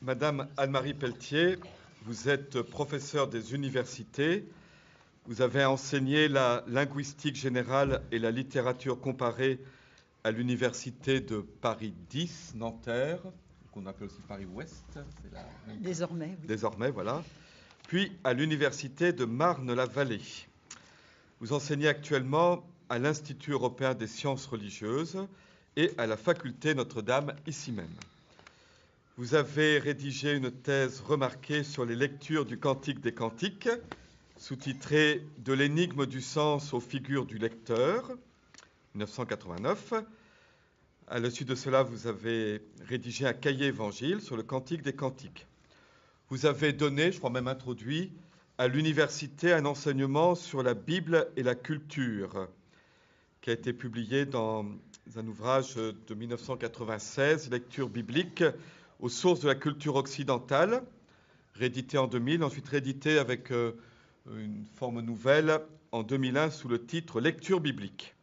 Madame Anne-Marie Pelletier, vous êtes professeure des universités. Vous avez enseigné la linguistique générale et la littérature comparée à l'université de Paris 10, Nanterre, qu'on appelle aussi Paris-Ouest. Désormais, oui. Désormais, voilà. Puis à l'université de Marne-la-Vallée. Vous enseignez actuellement à l'Institut européen des sciences religieuses et à la faculté Notre-Dame, ici même. Vous avez rédigé une thèse remarquée sur les lectures du Cantique des Cantiques, sous-titrée « De l'énigme du sens aux figures du lecteur », 1989. À la suite de cela, vous avez rédigé un cahier évangile sur le Cantique des Cantiques. Vous avez donné, je crois même introduit, à l'université un enseignement sur la Bible et la culture, qui a été publié dans un ouvrage de 1996, Lecture biblique aux sources de la culture occidentale, réédité en 2000, ensuite réédité avec une forme nouvelle en 2001 sous le titre Lecture biblique.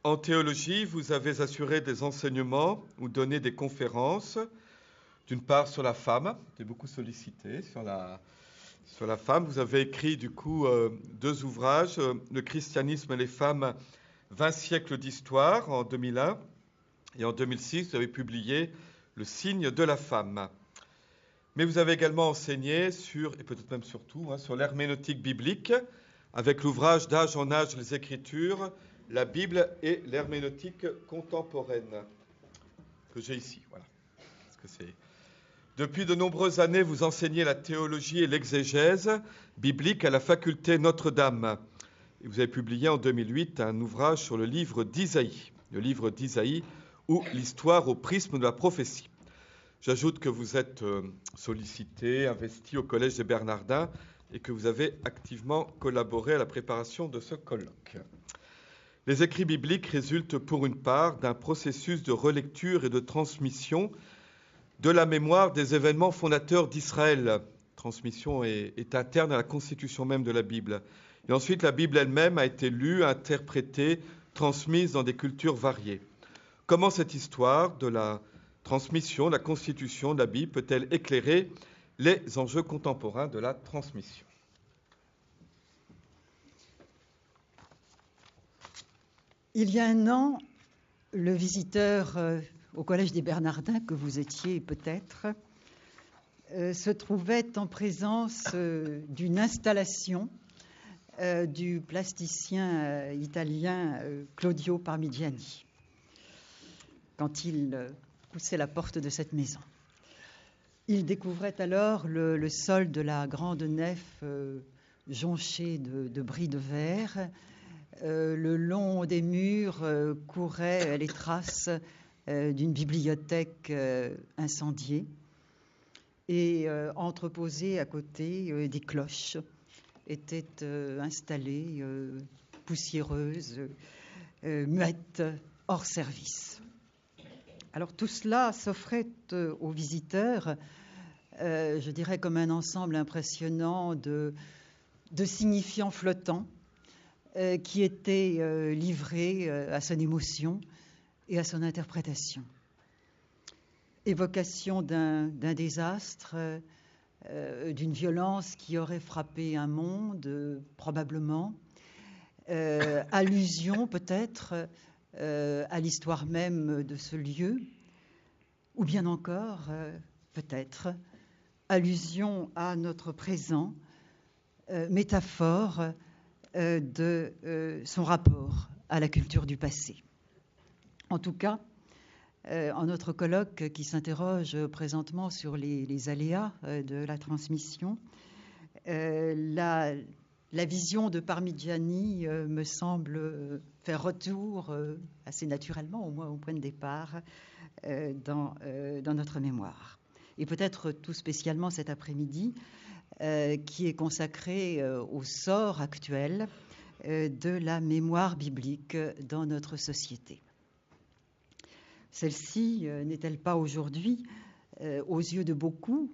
En théologie, vous avez assuré des enseignements ou donné des conférences, d'une part sur la femme, vous êtes beaucoup sollicité sur la femme. Vous avez écrit du coup 2 ouvrages, Le christianisme et les femmes, 20 siècles d'histoire en 2001, et en 2006, vous avez publié Le signe de la femme. Mais vous avez également enseigné sur, et peut-être même surtout, sur l'herméneutique biblique, avec l'ouvrage D'âge en âge, les Écritures, la Bible et l'herméneutique contemporaine, que j'ai ici. Voilà. Depuis de nombreuses années, vous enseignez la théologie et l'exégèse biblique à la faculté Notre-Dame. Et vous avez publié en 2008 un ouvrage sur le livre d'Isaïe, ou l'histoire au prisme de la prophétie. J'ajoute que vous êtes sollicité, investi au Collège des Bernardins et que vous avez activement collaboré à la préparation de ce colloque. Les écrits bibliques résultent pour une part d'un processus de relecture et de transmission de la mémoire des événements fondateurs d'Israël. Transmission est interne à la constitution même de la Bible. Et ensuite, la Bible elle-même a été lue, interprétée, transmise dans des cultures variées. Comment cette histoire de la transmission, de la constitution de la Bible peut-elle éclairer les enjeux contemporains de la transmission ? Il y a un an, le visiteur au Collège des Bernardins, que vous étiez peut-être, se trouvait en présence d'une installation du plasticien italien Claudio Parmigiani, quand il poussait la porte de cette maison. Il découvrait alors le sol de la grande nef jonché de bris de verre. Le long des murs couraient les traces d'une bibliothèque incendiée, et entreposées à côté des cloches étaient installées, poussiéreuses, muettes, hors service. Alors tout cela s'offrait aux visiteurs, je dirais comme un ensemble impressionnant de signifiants flottants qui étaient livrés à son émotion et à son interprétation. Évocation d'un désastre, d'une violence qui aurait frappé un monde, probablement. Allusion peut-être à l'histoire même de ce lieu, ou bien encore, peut-être, allusion à notre présent, métaphore de son rapport à la culture du passé. En tout cas, en notre colloque qui s'interroge présentement sur les aléas de la transmission, la vision de Parmigiani me semble faire retour assez naturellement, au moins au point de départ, dans notre mémoire. Et peut-être tout spécialement cet après-midi, qui est consacré au sort actuel de la mémoire biblique dans notre société. Celle-ci n'est-elle pas aujourd'hui, aux yeux de beaucoup,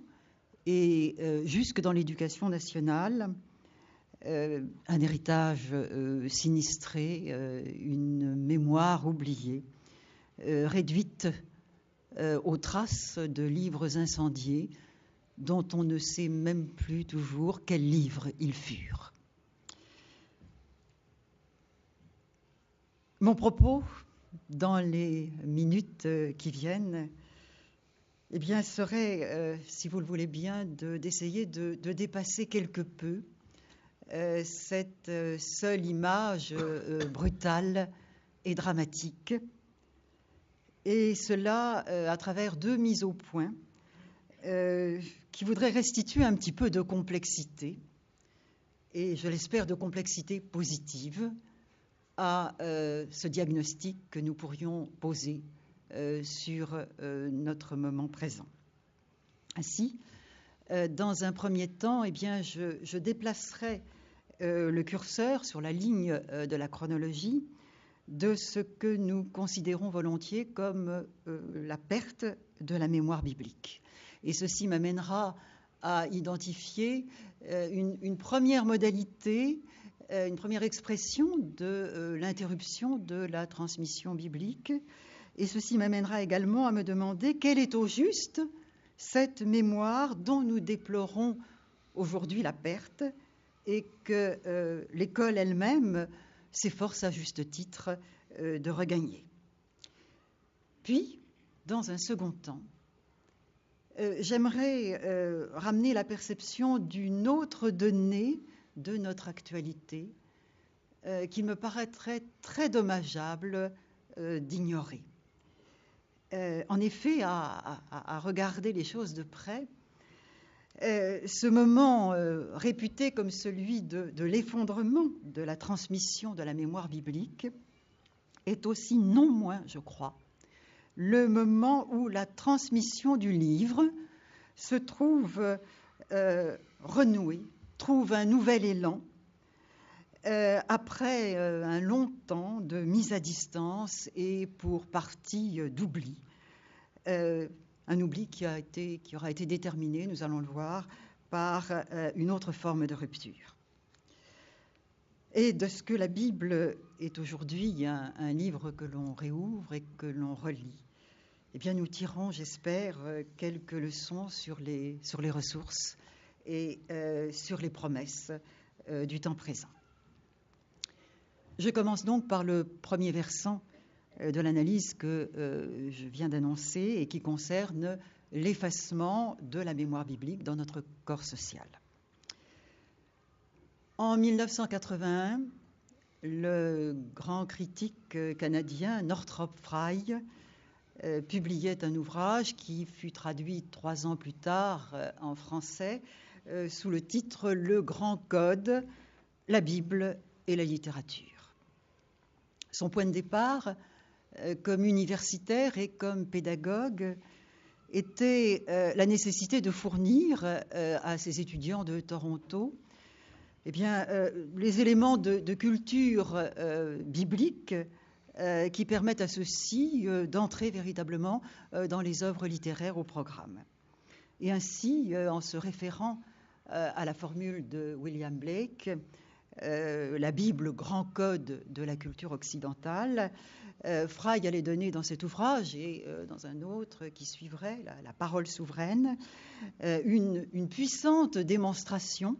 et jusque dans l'éducation nationale, un héritage sinistré, une mémoire oubliée, réduite aux traces de livres incendiés dont on ne sait même plus toujours quels livres ils furent. Mon propos, dans les minutes qui viennent, eh bien, serait, si vous le voulez bien, d'essayer de dépasser quelque peu cette seule image brutale et dramatique, et cela à travers deux mises au point qui voudraient restituer un petit peu de complexité, et je l'espère de complexité positive, à ce diagnostic que nous pourrions poser sur notre moment présent. Ainsi, dans un premier temps, eh bien, je déplacerai le curseur sur la ligne de la chronologie de ce que nous considérons volontiers comme la perte de la mémoire biblique. Et ceci m'amènera à identifier une première modalité, une première expression de l'interruption de la transmission biblique. Et ceci m'amènera également à me demander quelle est au juste cette mémoire dont nous déplorons aujourd'hui la perte et que l'école elle-même s'efforce à juste titre de regagner. Puis, dans un second temps, j'aimerais ramener la perception d'une autre donnée de notre actualité qu'il me paraîtrait très dommageable d'ignorer. En effet, à regarder les choses de près, ce moment réputé comme celui de l'effondrement de la transmission de la mémoire biblique est aussi non moins, je crois, le moment où la transmission du livre se trouve renouée, trouve un nouvel élan après un long temps de mise à distance et pour partie d'oubli. Un oubli qui aura été déterminé, nous allons le voir, par une autre forme de rupture. Et de ce que la Bible est aujourd'hui un livre que l'on réouvre et que l'on relit, eh bien nous tirons, j'espère, quelques leçons sur les ressources et sur les promesses du temps présent. Je commence donc par le premier versant de l'analyse que je viens d'annoncer et qui concerne l'effacement de la mémoire biblique dans notre corps social. En 1981, le grand critique canadien Northrop Frye publiait un ouvrage qui fut traduit 3 ans plus tard en français sous le titre « Le Grand Code, la Bible et la littérature ». Son point de départ, comme universitaire et comme pédagogue, était la nécessité de fournir à ses étudiants de Toronto eh bien, les éléments de culture biblique qui permettent à ceux-ci d'entrer véritablement dans les œuvres littéraires au programme. Et ainsi, en se référant à la formule de William Blake, la Bible, grand code de la culture occidentale, Frye allait donner dans cet ouvrage et dans un autre qui suivrait, la parole souveraine, une puissante démonstration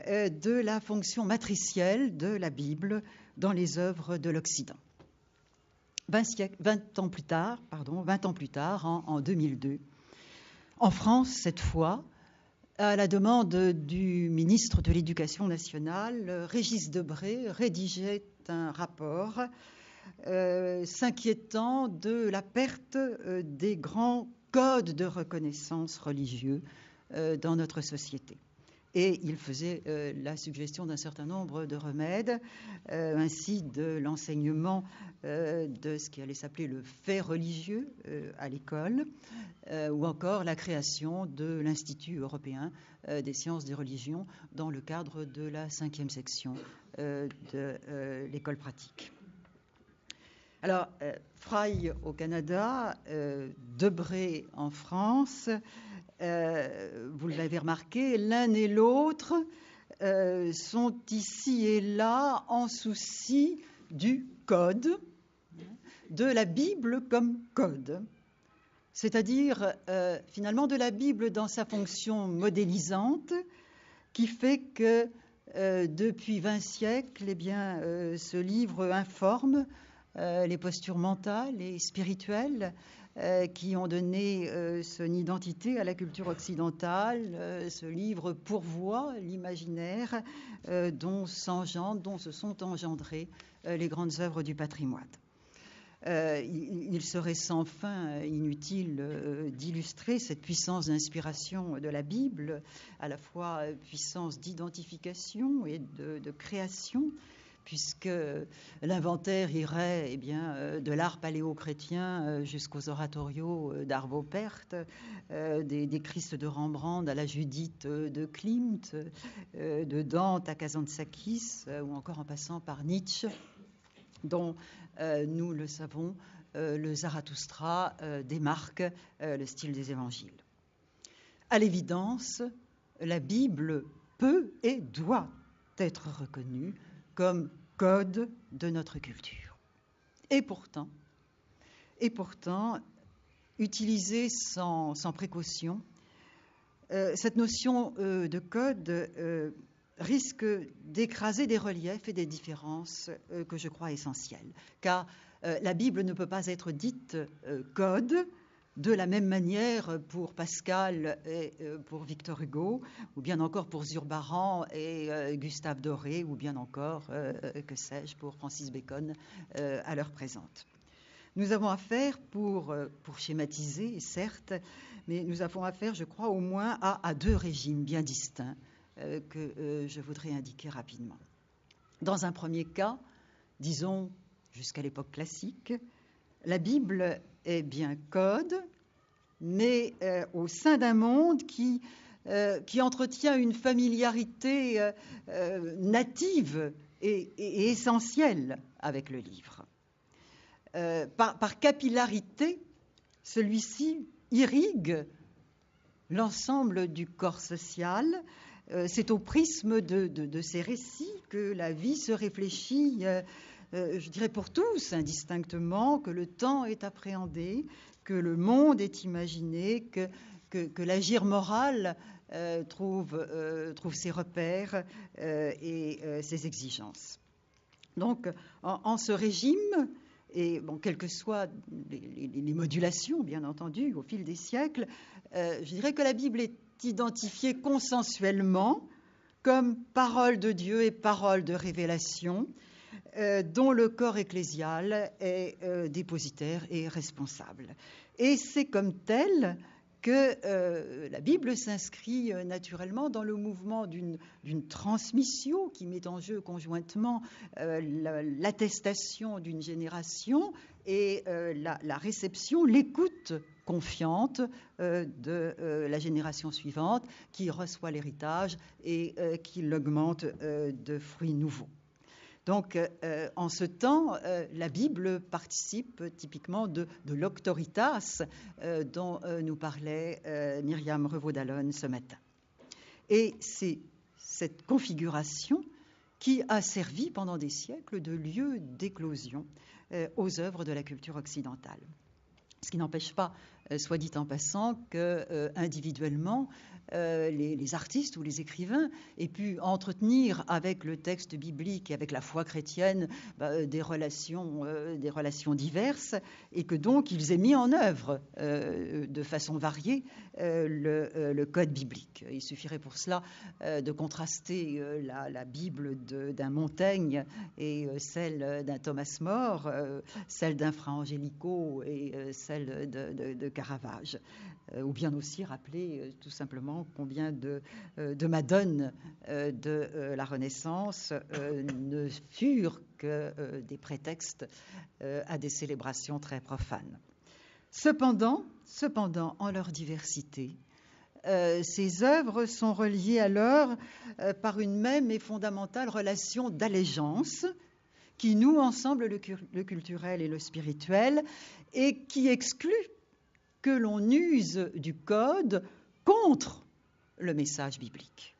de la fonction matricielle de la Bible dans les œuvres de l'Occident. 20 ans plus tard, en 2002, en France, cette fois, à la demande du ministre de l'Éducation nationale, Régis Debray rédigeait un rapport s'inquiétant de la perte des grands codes de reconnaissance religieux dans notre société. Et il faisait la suggestion d'un certain nombre de remèdes, ainsi de l'enseignement de ce qui allait s'appeler le fait religieux à l'école, ou encore la création de l'Institut européen des sciences des religions dans le cadre de la 5e section de l'école pratique. Alors, Frye au Canada, Debray en France, vous l'avez remarqué, l'un et l'autre sont ici et là en souci du code, de la Bible comme code. c'est-à-dire finalement de la Bible dans sa fonction modélisante, qui fait que depuis 20 siècles, eh bien, ce livre informe les postures mentales et spirituelles qui ont donné son identité à la culture occidentale. Ce livre pourvoit l'imaginaire dont se sont engendrées les grandes œuvres du patrimoine. Il serait sans fin inutile d'illustrer cette puissance d'inspiration de la Bible, à la fois puissance d'identification et de création, puisque l'inventaire irait de l'art paléo-chrétien jusqu'aux oratorios d'Arvo Pärt, des Christ de Rembrandt à la Judith de Klimt, de Dante à Kazantzakis, ou encore en passant par Nietzsche, dont nous le savons, le Zarathustra démarque le style des évangiles. À l'évidence, la Bible peut et doit être reconnue comme code de notre culture. Et pourtant, utilisée sans précaution, cette notion de code risque d'écraser des reliefs et des différences que je crois essentielles. Car la Bible ne peut pas être dite code de la même manière pour Pascal et pour Victor Hugo, ou bien encore pour Zurbaran et Gustave Doré, ou bien encore, que sais-je, pour Francis Bacon à l'heure présente. Nous avons affaire, pour schématiser, certes, mais nous avons affaire, je crois, au moins à deux régimes bien distincts que je voudrais indiquer rapidement. Dans un premier cas, disons jusqu'à l'époque classique, la Bible est bien code, mais au sein d'un monde qui entretient une familiarité native et essentielle avec le livre. Par capillarité, celui-ci irrigue l'ensemble du corps social. C'est au prisme de ces récits que la vie se réfléchit, je dirais pour tous, indistinctement, que le temps est appréhendé, que le monde est imaginé, que l'agir moral trouve ses repères et ses exigences. Donc, en ce régime, et bon, quelles que soient les modulations, bien entendu, au fil des siècles, je dirais que la Bible est identifiée consensuellement comme parole de Dieu et parole de révélation, dont le corps ecclésial est dépositaire et responsable. Et c'est comme tel que la Bible s'inscrit naturellement dans le mouvement d'une transmission qui met en jeu conjointement l'attestation d'une génération et la réception, l'écoute confiante de la génération suivante qui reçoit l'héritage et qui l'augmente de fruits nouveaux. Donc, en ce temps, la Bible participe typiquement de l'auctoritas dont nous parlait Myriam Revaud-Dallon ce matin. Et c'est cette configuration qui a servi pendant des siècles de lieu d'éclosion aux œuvres de la culture occidentale. Ce qui n'empêche pas, soit dit en passant, que individuellement, les artistes ou les écrivains aient pu entretenir avec le texte biblique et avec la foi chrétienne des relations diverses, et que donc ils aient mis en œuvre de façon variée le code biblique. Il suffirait pour cela de contraster la Bible d'un Montaigne et celle d'un Thomas More, celle d'un Fra Angelico et celle de Caravage, ou bien aussi rappeler tout simplement combien de madones de la Renaissance ne furent que des prétextes à des célébrations très profanes. Cependant, en leur diversité, ces œuvres sont reliées alors par une même et fondamentale relation d'allégeance qui noue ensemble le culturel et le spirituel et qui exclut que l'on use du code contre le message biblique.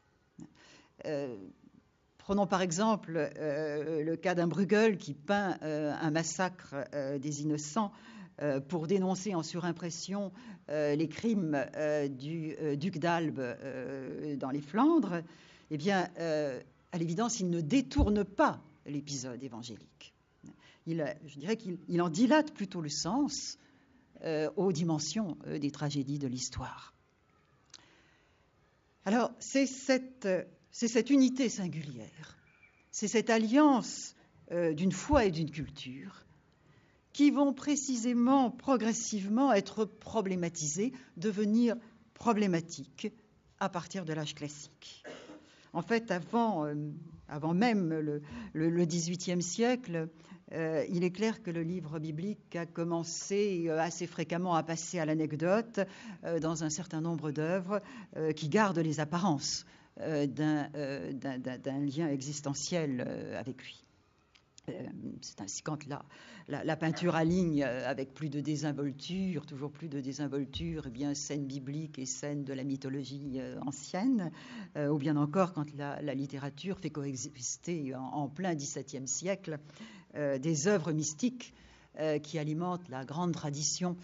Prenons par exemple le cas d'un Bruegel qui peint un massacre des innocents pour dénoncer en surimpression les crimes du duc d'Albe dans les Flandres, eh bien, à l'évidence, il ne détourne pas l'épisode évangélique. Je dirais qu'il en dilate plutôt le sens aux dimensions des tragédies de l'histoire. Alors, c'est cette unité singulière, c'est cette alliance d'une foi et d'une culture qui vont précisément, progressivement être problématisées, devenir problématiques à partir de l'âge classique. En fait, avant même le XVIIIe siècle, il est clair que le livre biblique a commencé assez fréquemment à passer à l'anecdote dans un certain nombre d'œuvres qui gardent les apparences d'un lien existentiel avec lui. C'est ainsi quand la peinture aligne avec plus de désinvolture, toujours plus de désinvolture, eh bien scènes bibliques et scènes de la mythologie ancienne, ou bien encore quand la littérature fait coexister en plein XVIIe siècle des œuvres mystiques qui alimentent la grande tradition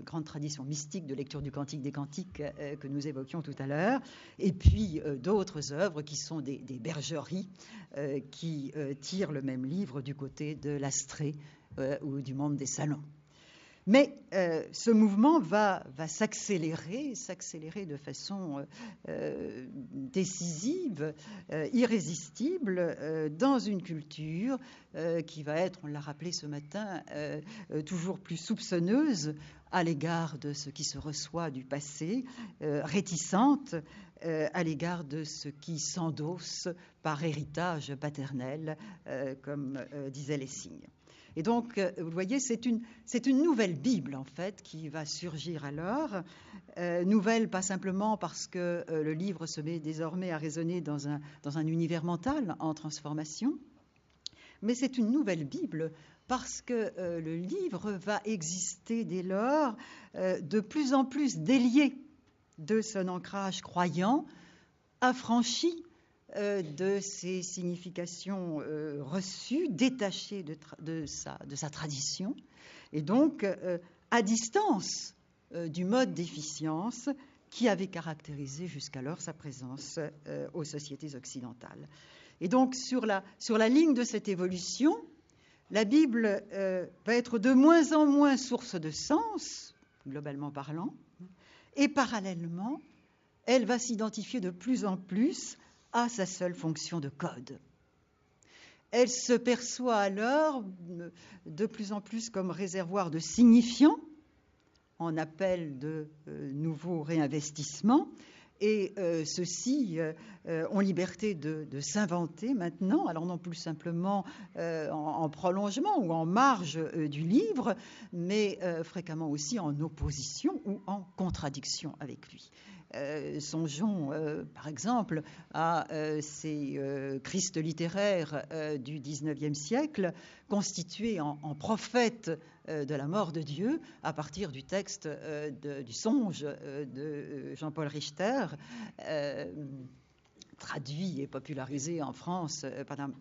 grande tradition mystique de lecture du Cantique des Cantiques que nous évoquions tout à l'heure, et puis d'autres œuvres qui sont des bergeries qui tirent le même livre du côté de l'Astrée ou du monde des salons. Mais ce mouvement va s'accélérer de façon décisive, irrésistible, dans une culture qui va être, on l'a rappelé ce matin, toujours plus soupçonneuse à l'égard de ce qui se reçoit du passé, réticente à l'égard de ce qui s'endosse par héritage paternel, comme disaient les signes. Et donc, vous voyez, c'est une nouvelle Bible, en fait, qui va surgir alors. Nouvelle, pas simplement parce que le livre se met désormais à résonner dans un univers mental en transformation, mais c'est une nouvelle Bible parce que le livre va exister dès lors de plus en plus délié de son ancrage croyant, affranchi de ses significations reçues, détachées de sa tradition, et donc à distance du mode d'efficience qui avait caractérisé jusqu'alors sa présence aux sociétés occidentales. Et donc sur la ligne de cette évolution, la Bible va être de moins en moins source de sens, globalement parlant, et parallèlement, elle va s'identifier de plus en plus à sa seule fonction de code. Elle se perçoit alors de plus en plus comme réservoir de signifiants, en appel de nouveaux réinvestissements, et ceux-ci ont liberté de s'inventer maintenant, alors non plus simplement en prolongement ou en marge du livre, mais fréquemment aussi en opposition ou en contradiction avec lui. Songeons par exemple à ces Christ littéraires du XIXe siècle constitués en prophètes de la mort de Dieu à partir du texte du songe de Jean-Paul Richter, traduit et popularisé en France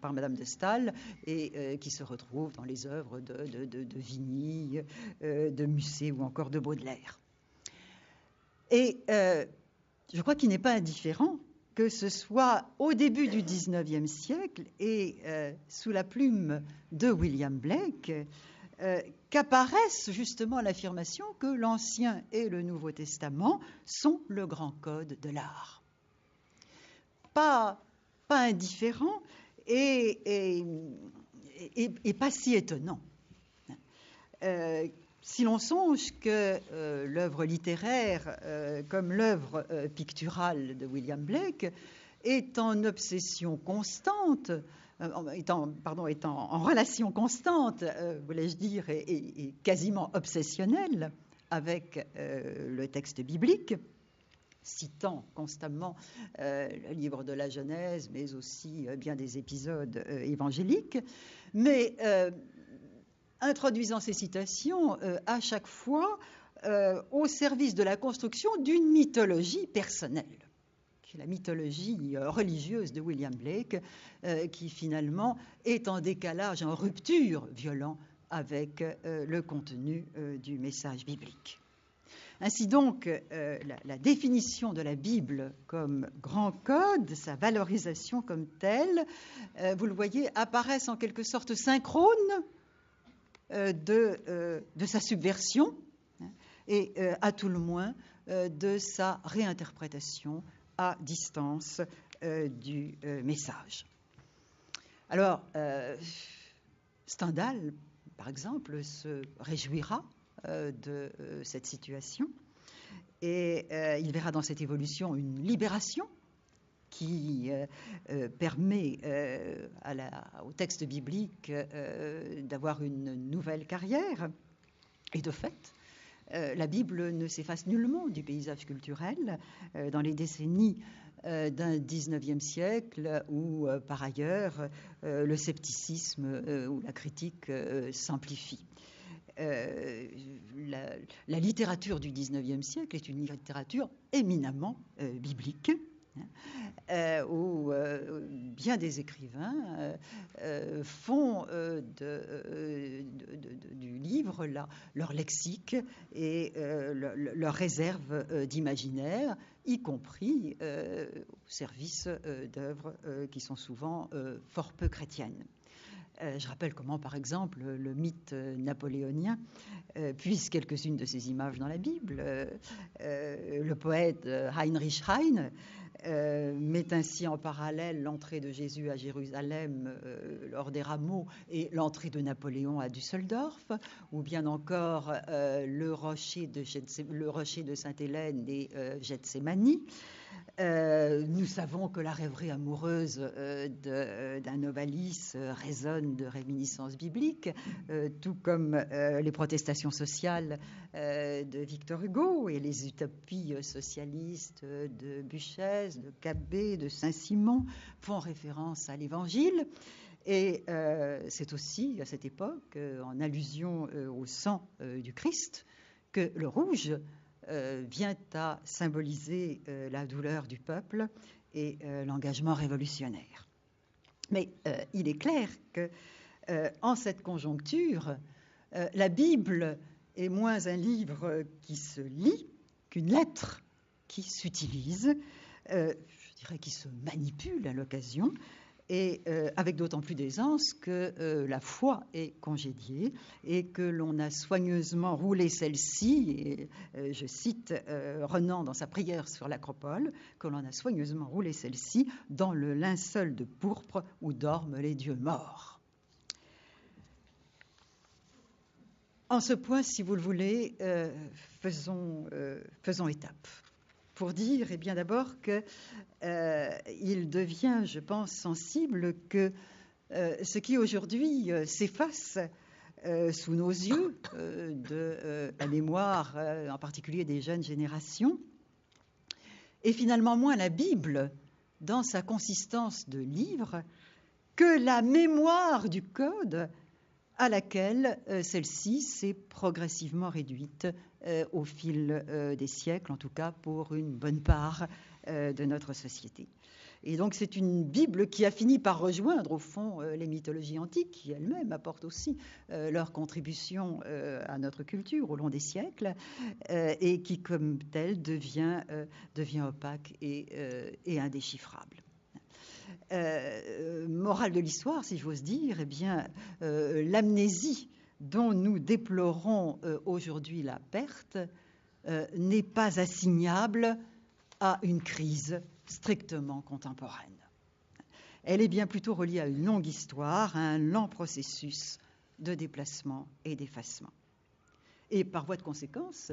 par Madame de Staël et qui se retrouve dans les œuvres de Vigny, de Musset ou encore de Baudelaire. Et je crois qu'il n'est pas indifférent que ce soit au début du XIXe siècle et sous la plume de William Blake qu'apparaisse justement l'affirmation que l'Ancien et le Nouveau Testament sont le grand code de l'art. Pas indifférent et pas si étonnant. Si l'on songe que l'œuvre littéraire, comme l'œuvre picturale de William Blake, est en obsession constante, étant en relation constante, voulais-je dire, et quasiment obsessionnelle avec le texte biblique, citant constamment le livre de la Genèse, mais aussi bien des épisodes évangéliques, mais introduisant ces citations à chaque fois au service de la construction d'une mythologie personnelle, qui est la mythologie religieuse de William Blake, qui finalement est en décalage, en rupture violent avec le contenu du message biblique. Ainsi donc, la définition de la Bible comme grand code, sa valorisation comme telle, vous le voyez, apparaissent en quelque sorte synchrones de sa subversion et à tout le moins de sa réinterprétation à distance du message. Alors, Stendhal, par exemple, se réjouira de cette situation et il verra dans cette évolution une libération qui permet au texte biblique d'avoir une nouvelle carrière. Et de fait, la Bible ne s'efface nullement du paysage culturel dans les décennies d'un XIXe siècle où, par ailleurs, le scepticisme ou la critique s'amplifie. La littérature du XIXe siècle est une littérature éminemment biblique, où bien des écrivains font du livre leur lexique et leur réserve d'imaginaire, y compris au service d'œuvres qui sont souvent fort peu chrétiennes. Je rappelle comment, par exemple, le mythe napoléonien puise quelques-unes de ces images dans la Bible. Le poète Heinrich Heine met ainsi en parallèle l'entrée de Jésus à Jérusalem lors des rameaux et l'entrée de Napoléon à Düsseldorf, ou bien encore le rocher de Sainte-Hélène et Gethsémani. Nous savons que la rêverie amoureuse d'un Novalis résonne de réminiscences bibliques, tout comme les protestations sociales de Victor Hugo et les utopies socialistes de Buchez, de Cabet, de Saint-Simon font référence à l'Évangile. Et c'est aussi à cette époque, en allusion au sang du Christ, que le rouge vient à symboliser la douleur du peuple et l'engagement révolutionnaire. Mais il est clair que en cette conjoncture, la Bible est moins un livre qui se lit qu'une lettre qui s'utilise, je dirais qui se manipule à l'occasion, et avec d'autant plus d'aisance que la foi est congédiée et que l'on a soigneusement roulé celle-ci, et je cite Renan dans sa prière sur l'Acropole, que l'on a soigneusement roulé celle-ci dans le linceul de pourpre où dorment les dieux morts. En ce point, si vous le voulez, faisons étape. Pour dire, eh bien d'abord qu'il devient, je pense, sensible que ce qui aujourd'hui s'efface sous nos yeux de la mémoire, en particulier des jeunes générations, est finalement moins la Bible dans sa consistance de livre que la mémoire du code à laquelle celle-ci s'est progressivement réduite au fil des siècles, en tout cas pour une bonne part de notre société. Et donc c'est une Bible qui a fini par rejoindre au fond les mythologies antiques, qui elles-mêmes apportent aussi leur contribution à notre culture au long des siècles, et qui comme telle devient opaque et indéchiffrable. Morale de l'histoire, si j'ose dire, eh bien, l'amnésie dont nous déplorons aujourd'hui la perte n'est pas assignable à une crise strictement contemporaine. Elle est bien plutôt reliée à une longue histoire, à un lent processus de déplacement et d'effacement. Et par voie de conséquence,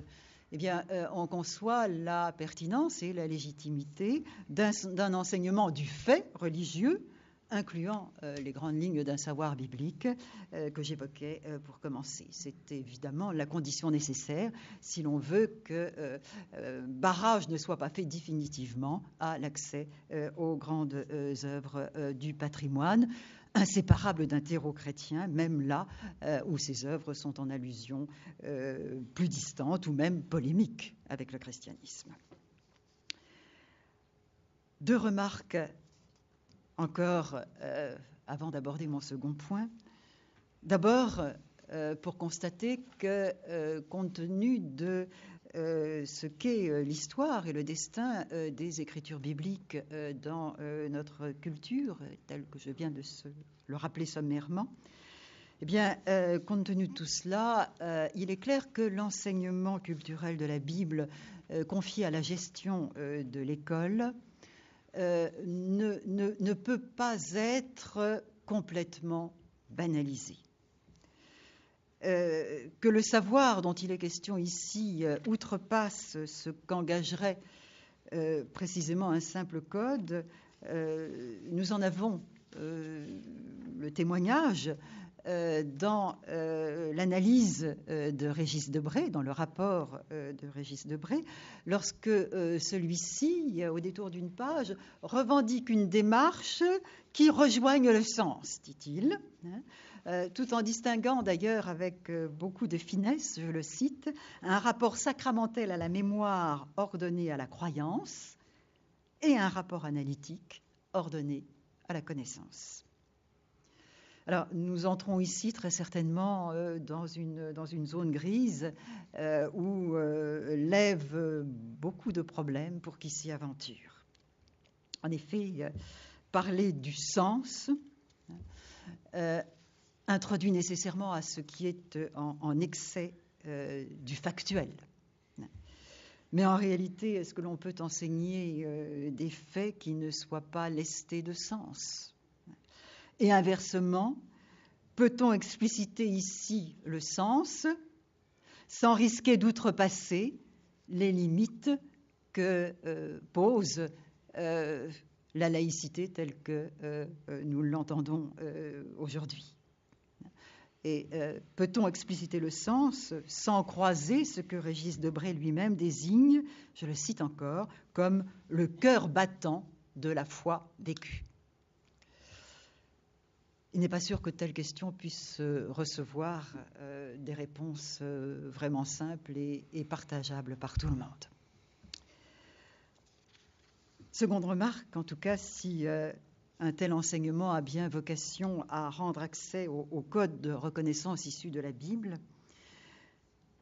eh bien, on conçoit la pertinence et la légitimité d'un enseignement du fait religieux, incluant les grandes lignes d'un savoir biblique que j'évoquais pour commencer. C'est évidemment la condition nécessaire si l'on veut que barrage ne soit pas fait définitivement à l'accès aux grandes œuvres du patrimoine, inséparable d'un terreau chrétien, même là où ces œuvres sont en allusion plus distante ou même polémique avec le christianisme. Deux remarques encore avant d'aborder mon second point. D'abord, pour constater que, compte tenu de ce qu'est l'histoire et le destin des écritures bibliques dans notre culture, tel que je viens de le rappeler sommairement, eh bien, compte tenu de tout cela, il est clair que l'enseignement culturel de la Bible confié à la gestion de l'école ne peut pas être complètement banalisé. Que le savoir dont il est question ici outrepasse ce qu'engagerait précisément un simple code, nous en avons le témoignage dans l'analyse de Régis Debray, dans le rapport de Régis Debray, lorsque celui-ci, au détour d'une page, revendique une démarche qui rejoigne le sens, dit-il, tout en distinguant d'ailleurs avec beaucoup de finesse, je le cite, un rapport sacramentel à la mémoire ordonné à la croyance et un rapport analytique ordonné à la connaissance. Alors, nous entrons ici très certainement dans une zone grise où lève beaucoup de problèmes pour qui s'y aventure. En effet, parler du sens introduit nécessairement à ce qui est en excès du factuel. Mais en réalité, est-ce que l'on peut enseigner des faits qui ne soient pas lestés de sens ? Et inversement, peut-on expliciter ici le sens sans risquer d'outrepasser les limites que pose la laïcité telle que nous l'entendons aujourd'hui ? Et peut-on expliciter le sens sans croiser ce que Régis Debray lui-même désigne, je le cite encore, comme le cœur battant de la foi vécue ? Il n'est pas sûr que telle question puisse recevoir des réponses vraiment simples et partageables par tout le monde. Seconde remarque, en tout cas, si un tel enseignement a bien vocation à rendre accès au code de reconnaissance issu de la Bible,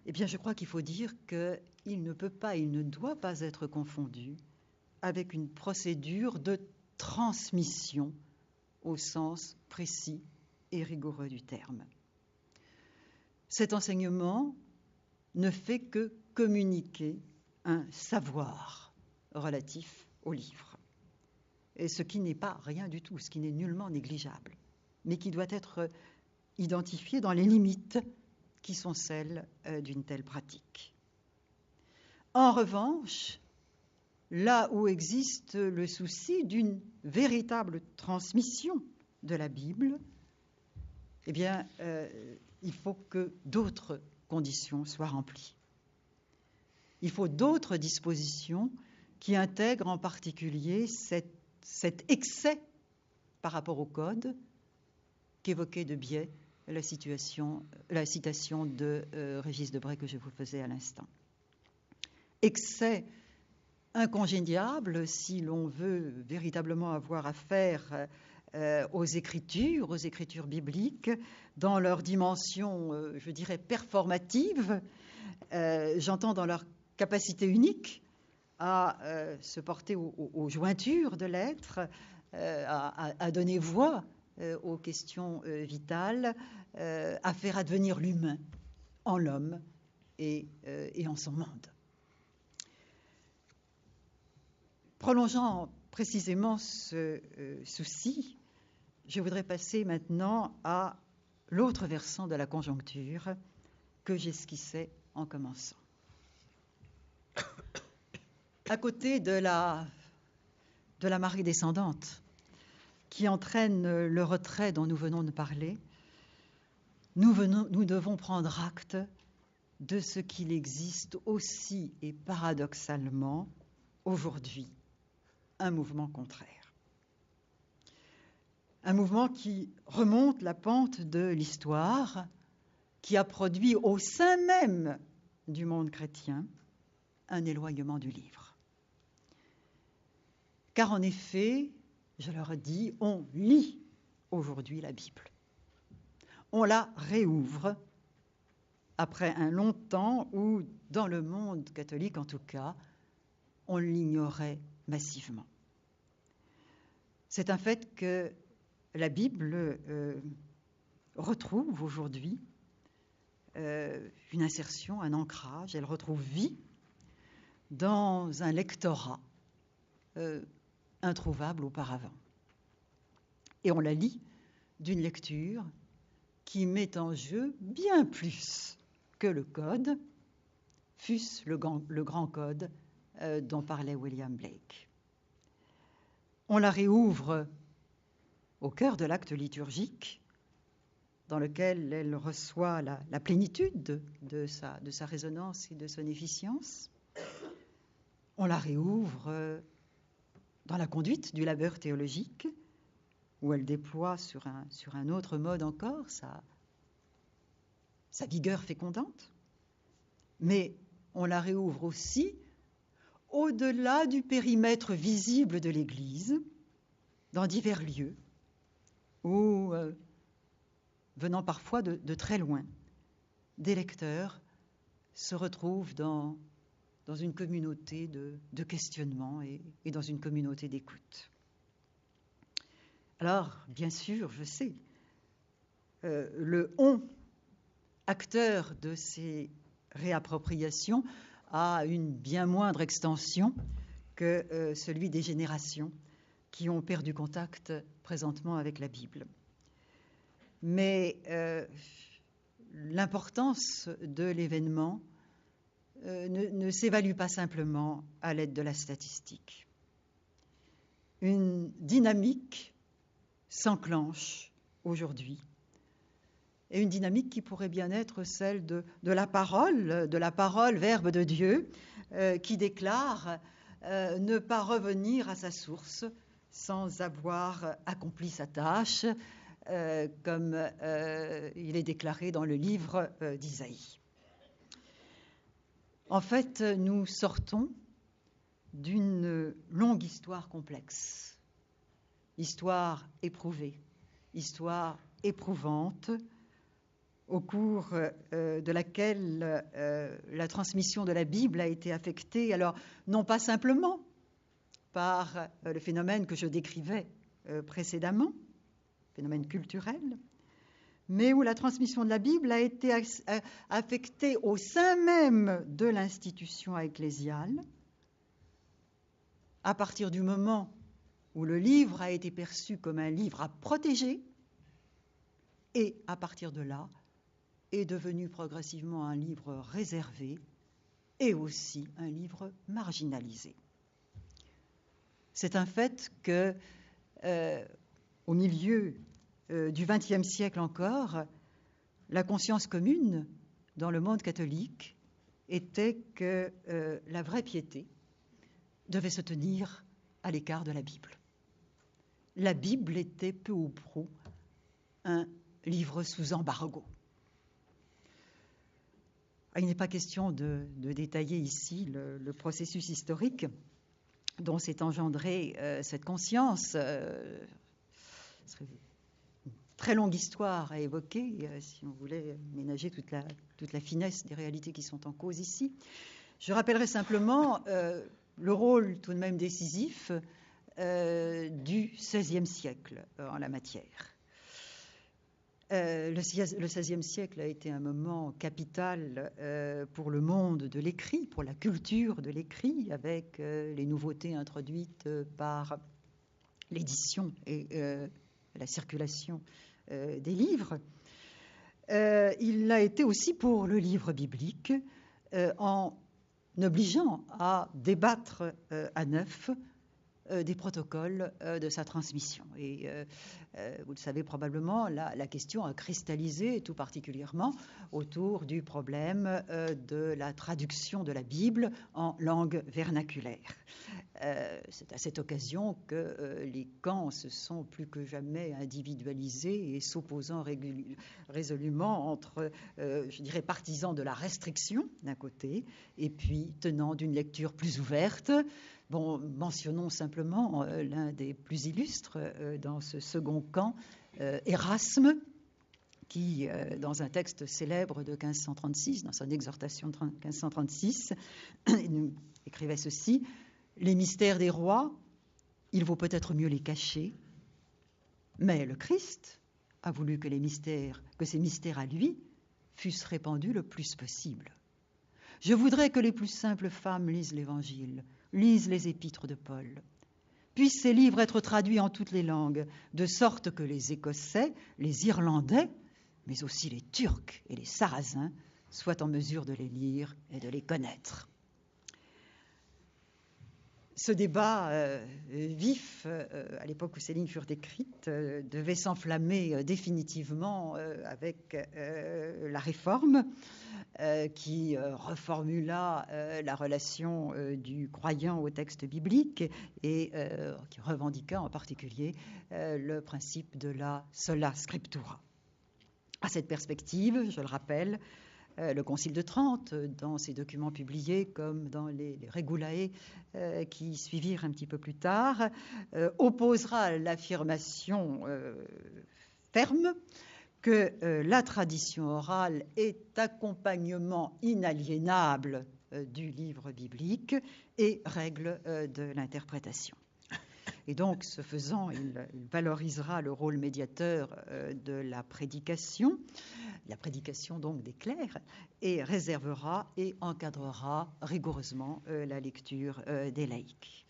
eh bien, je crois qu'il faut dire qu'il ne peut pas, il ne doit pas être confondu avec une procédure de transmission au sens précis et rigoureux du terme. Cet enseignement ne fait que communiquer un savoir relatif au livre, et ce qui n'est pas rien du tout, ce qui n'est nullement négligeable, mais qui doit être identifié dans les limites qui sont celles d'une telle pratique. En revanche, là où existe le souci d'une véritable transmission de la Bible, eh bien, il faut que d'autres conditions soient remplies. Il faut d'autres dispositions qui intègrent en particulier cet excès par rapport au code qu'évoquait de biais la citation de Régis Debray que je vous faisais à l'instant. Excès incongéniable si l'on veut véritablement avoir affaire aux écritures bibliques dans leur dimension, je dirais, performative, j'entends dans leur capacité unique à se porter aux jointures de l'être, à donner voix aux questions vitales, à faire advenir l'humain en l'homme et en son monde. Prolongeant précisément ce souci, je voudrais passer maintenant à l'autre versant de la conjoncture que j'esquissais en commençant. À côté de la marée descendante qui entraîne le retrait dont nous venons de parler, nous devons prendre acte de ce qu'il existe aussi et paradoxalement aujourd'hui un mouvement contraire. Un mouvement qui remonte la pente de l'histoire, qui a produit au sein même du monde chrétien un éloignement du livre. Car en effet, je leur dis, on lit aujourd'hui la Bible. On la réouvre après un long temps où, dans le monde catholique en tout cas, on l'ignorait massivement. C'est un fait que la Bible retrouve aujourd'hui une insertion, un ancrage, elle retrouve vie dans un lectorat introuvable auparavant. Et on la lit d'une lecture qui met en jeu bien plus que le code, fût-ce le grand code dont parlait William Blake. On la réouvre au cœur de l'acte liturgique, dans lequel elle reçoit la plénitude de sa résonance et de son efficience. On la réouvre dans la conduite du labeur théologique, où elle déploie sur un autre mode encore sa vigueur fécondante. Mais on la réouvre aussi au-delà du périmètre visible de l'Église, dans divers lieux, où, venant parfois de très loin, des lecteurs se retrouvent dans une communauté de questionnement et dans une communauté d'écoute. Alors, bien sûr, je sais, le on, acteur de ces réappropriations, a une bien moindre extension que celui des générations qui ont perdu contact présentement avec la Bible. Mais l'importance de l'événement ne s'évalue pas simplement à l'aide de la statistique. Une dynamique s'enclenche aujourd'hui, et une dynamique qui pourrait bien être celle de la parole, verbe de Dieu, qui déclare ne pas revenir à sa source sans avoir accompli sa tâche, comme il est déclaré dans le livre d'Isaïe. En fait, nous sortons d'une longue histoire complexe, histoire éprouvée, histoire éprouvante, au cours de laquelle la transmission de la Bible a été affectée, alors non pas simplement par le phénomène que je décrivais précédemment, phénomène culturel, mais où la transmission de la Bible a été affectée au sein même de l'institution ecclésiale, à partir du moment où le livre a été perçu comme un livre à protéger, et à partir de là, est devenu progressivement un livre réservé et aussi un livre marginalisé. C'est un fait que, au milieu du XXe siècle encore, la conscience commune dans le monde catholique était que la vraie piété devait se tenir à l'écart de la Bible. La Bible était peu ou prou un livre sous embargo. Il n'est pas question de détailler ici le processus historique dont s'est engendrée cette conscience. Ce serait une très longue histoire à évoquer, si on voulait ménager toute la finesse des réalités qui sont en cause ici. Je rappellerai simplement le rôle tout de même décisif du XVIe siècle en la matière. Le XVIe siècle a été un moment capital pour le monde de l'écrit, pour la culture de l'écrit, avec les nouveautés introduites par l'édition et la circulation des livres. Il l'a été aussi pour le livre biblique, en obligeant à débattre à neuf des protocoles de sa transmission. Et vous le savez probablement, la question a cristallisé tout particulièrement autour du problème de la traduction de la Bible en langue vernaculaire. C'est à cette occasion que les camps se sont plus que jamais individualisés et s'opposant résolument entre, je dirais, partisans de la restriction d'un côté et puis tenants d'une lecture plus ouverte. Bon, mentionnons simplement l'un des plus illustres dans ce second camp, Érasme, qui, dans un texte célèbre de 1536, dans son exhortation de 1536, écrivait ceci: « Les mystères des rois, il vaut peut-être mieux les cacher, mais le Christ a voulu que ces mystères à lui fussent répandus le plus possible. Je voudrais que les plus simples femmes lisent l'Évangile, lisent les épîtres de Paul. Puissent ces livres être traduits en toutes les langues, de sorte que les Écossais, les Irlandais, mais aussi les Turcs et les Sarrasins soient en mesure de les lire et de les connaître. » Ce débat vif, à l'époque où ces lignes furent écrites, devait s'enflammer définitivement avec la Réforme, qui reformula la relation du croyant au texte biblique et qui revendiqua en particulier le principe de la sola scriptura. À cette perspective, je le rappelle, le Concile de Trente, dans ses documents publiés comme dans les Regulae qui suivirent un petit peu plus tard, opposera l'affirmation ferme que la tradition orale est accompagnement inaliénable du livre biblique et règle de l'interprétation. Et donc, ce faisant, il valorisera le rôle médiateur de la prédication donc des clercs, et réservera et encadrera rigoureusement la lecture des laïcs.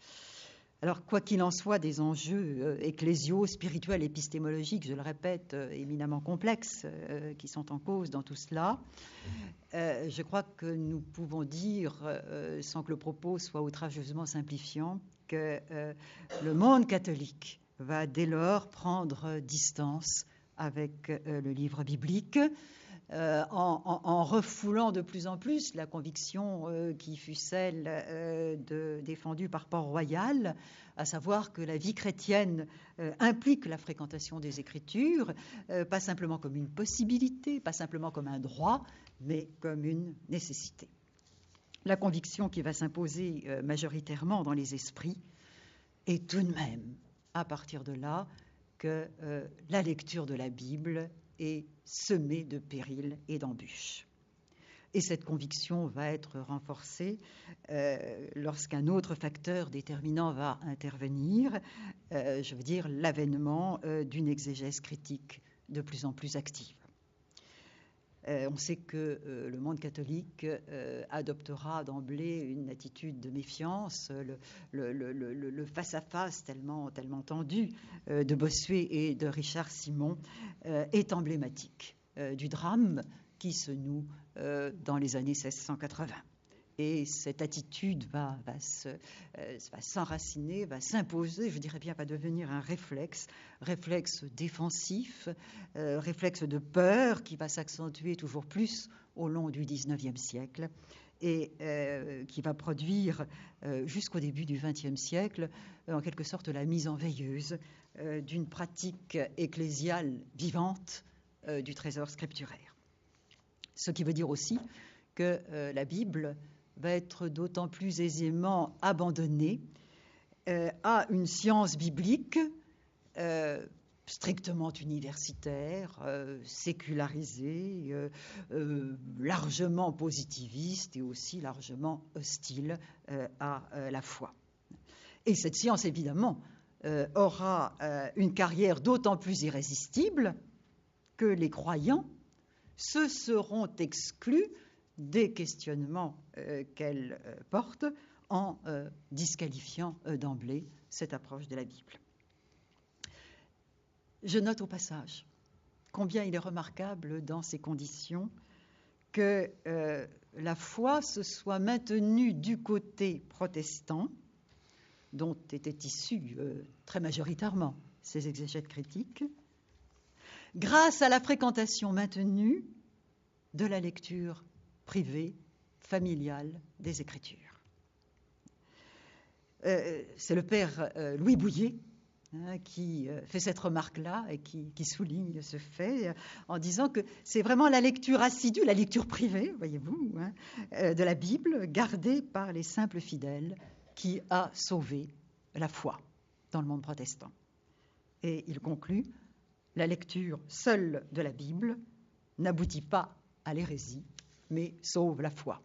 Alors, quoi qu'il en soit, des enjeux ecclésiaux, spirituels, épistémologiques, je le répète, éminemment complexes, qui sont en cause dans tout cela, je crois que nous pouvons dire, sans que le propos soit outrageusement simplifiant, que le monde catholique va dès lors prendre distance avec le livre biblique, en refoulant de plus en plus la conviction qui fut celle défendue par Port-Royal, à savoir que la vie chrétienne implique la fréquentation des Écritures, pas simplement comme une possibilité, pas simplement comme un droit, mais comme une nécessité. La conviction qui va s'imposer majoritairement dans les esprits est tout de même, à partir de là, que la lecture de la Bible est semée de périls et d'embûches. Et cette conviction va être renforcée lorsqu'un autre facteur déterminant va intervenir, je veux dire l'avènement d'une exégèse critique de plus en plus active. On sait que le monde catholique adoptera d'emblée une attitude de méfiance. Le face-à-face tellement tendu de Bossuet et de Richard Simon est emblématique du drame qui se noue dans les années 1680. Et cette attitude va s'enraciner, va s'imposer, je dirais bien, va devenir un réflexe défensif, réflexe de peur qui va s'accentuer toujours plus au long du XIXe siècle et qui va produire jusqu'au début du XXe siècle, en quelque sorte, la mise en veilleuse d'une pratique ecclésiale vivante du trésor scripturaire. Ce qui veut dire aussi que la Bible va être d'autant plus aisément abandonnée à une science biblique strictement universitaire, sécularisée, largement positiviste et aussi largement hostile à la foi. Et cette science, évidemment, aura une carrière d'autant plus irrésistible que les croyants se seront exclus des questionnements qu'elle porte en disqualifiant d'emblée cette approche de la Bible. Je note au passage combien il est remarquable dans ces conditions que la foi se soit maintenue du côté protestant, dont étaient issus très majoritairement ces exégètes critiques, grâce à la fréquentation maintenue de la lecture privée, familiale des Écritures. C'est le père Louis Bouillet qui fait cette remarque-là et qui souligne ce fait en disant que c'est vraiment la lecture assidue, la lecture privée, voyez-vous, de la Bible, gardée par les simples fidèles, qui a sauvé la foi dans le monde protestant. Et il conclut: La lecture seule de la Bible n'aboutit pas à l'hérésie, mais sauve la foi.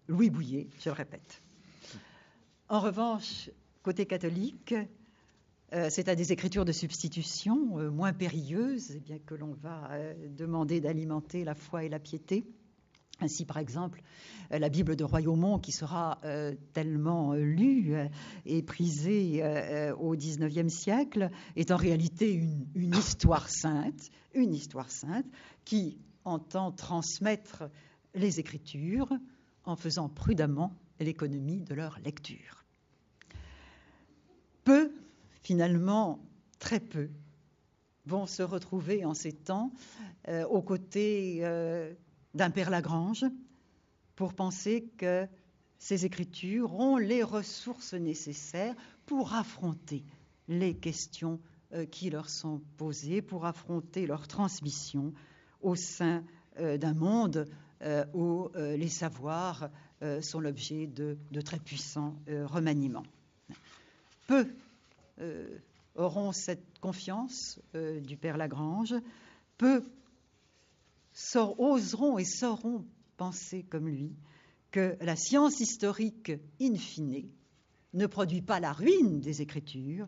Louis Bouilhet, je le répète. En revanche, côté catholique, c'est à des écritures de substitution moins périlleuses, eh bien, que l'on va demander d'alimenter la foi et la piété. Ainsi, par exemple, la Bible de Royaumont, qui sera tellement lue et prisée au XIXe siècle, est en réalité une histoire sainte qui entend transmettre les Écritures en faisant prudemment l'économie de leur lecture. Peu, finalement, très peu, vont se retrouver en ces temps aux côtés d'un Père Lagrange pour penser que ces écritures ont les ressources nécessaires pour affronter les questions qui leur sont posées, pour affronter leur transmission au sein d'un monde où les savoirs sont l'objet de très puissants remaniements. Peu auront cette confiance du Père Lagrange, peu oseront et sauront penser comme lui que la science historique in fine ne produit pas la ruine des Écritures,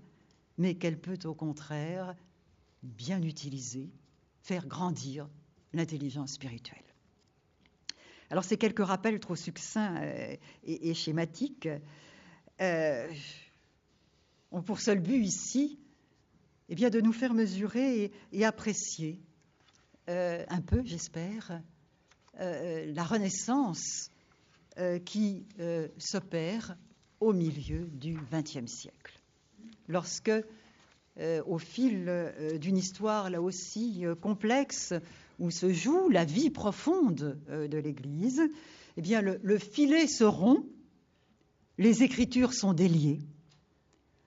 mais qu'elle peut au contraire bien utiliser, faire grandir l'intelligence spirituelle. Alors ces quelques rappels trop succincts et schématiques ont pour seul but ici eh bien, de nous faire mesurer et apprécier un peu, j'espère, la renaissance qui s'opère au milieu du XXe siècle. Lorsque, au fil d'une histoire là aussi complexe, où se joue la vie profonde de l'Église, eh bien, le filet se rompt, les Écritures sont déliées,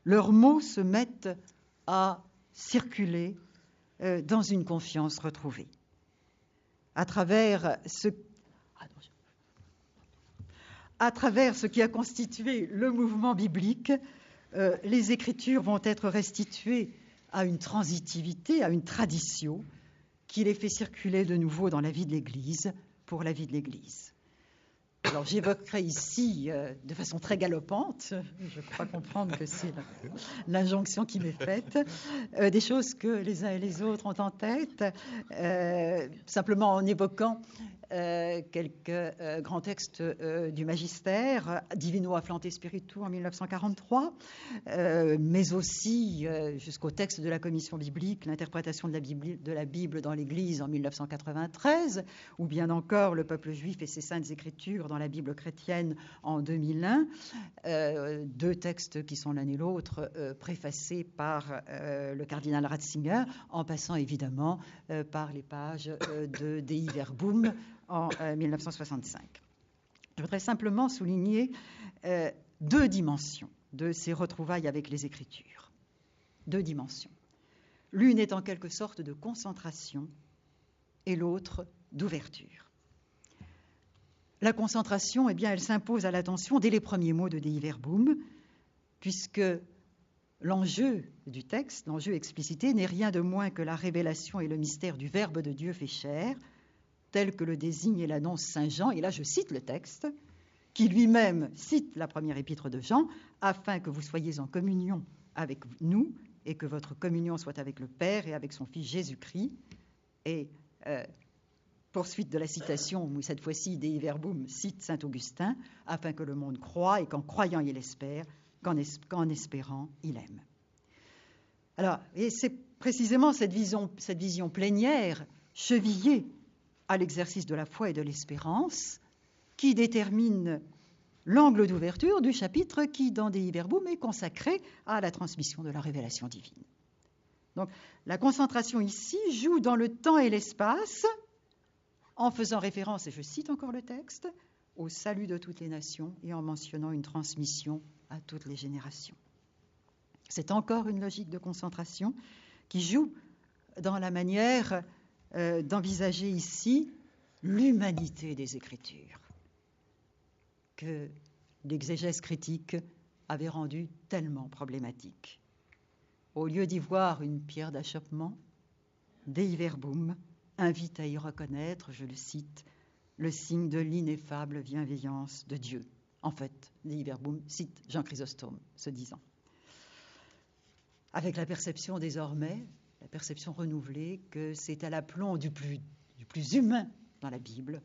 leurs mots se mettent à circuler dans une confiance retrouvée. À travers ce qui a constitué le mouvement biblique, les Écritures vont être restituées à une transitivité, à une tradition qui les fait circuler de nouveau dans la vie de l'Église, pour la vie de l'Église. Alors j'évoquerai ici, de façon très galopante, je crois comprendre que c'est l'injonction qui m'est faite, des choses que les uns et les autres ont en tête, simplement en évoquant quelques grands textes du magistère, Divino Afflante Spiritu en 1943, mais aussi jusqu'au texte de la commission biblique, l'interprétation de la Bible dans l'Église en 1993, ou bien encore le peuple juif et ses saintes écritures dans la Bible chrétienne en 2001, deux textes qui sont l'un et l'autre préfacés par le cardinal Ratzinger, en passant évidemment par les pages de Dei Verbum en 1965. Je voudrais simplement souligner deux dimensions de ces retrouvailles avec les Écritures. Deux dimensions. L'une est en quelque sorte de concentration et l'autre d'ouverture. La concentration, eh bien, elle s'impose à l'attention dès les premiers mots de Dei Verbum, puisque l'enjeu du texte, l'enjeu explicité, n'est rien de moins que la révélation et le mystère du Verbe de Dieu fait chair, tel que le désigne et l'annonce saint Jean, et là je cite le texte, qui lui-même cite la première épître de Jean, afin que vous soyez en communion avec nous et que votre communion soit avec le Père et avec son Fils Jésus-Christ. Et poursuite de la citation, où cette fois-ci Dei Verbum cite saint Augustin, afin que le monde croie et qu'en croyant il espère, qu'en espérant il aime. Alors, et c'est précisément cette vision plénière, chevillée à l'exercice de la foi et de l'espérance, qui détermine l'angle d'ouverture du chapitre qui, dans Dei Verbum, est consacré à la transmission de la révélation divine. Donc, la concentration ici joue dans le temps et l'espace, en faisant référence, et je cite encore le texte, au salut de toutes les nations et en mentionnant une transmission à toutes les générations. C'est encore une logique de concentration qui joue dans la manière d'envisager ici l'humanité des Écritures, que l'exégèse critique avait rendu tellement problématique. Au lieu d'y voir une pierre d'achoppement, Dei Verbum invite à y reconnaître, je le cite, le signe de l'ineffable bienveillance de Dieu. En fait, Dei Verbum cite Jean Chrysostome, ce disant. Avec la perception désormais, la perception renouvelée, que c'est à l'aplomb du plus humain dans la Bible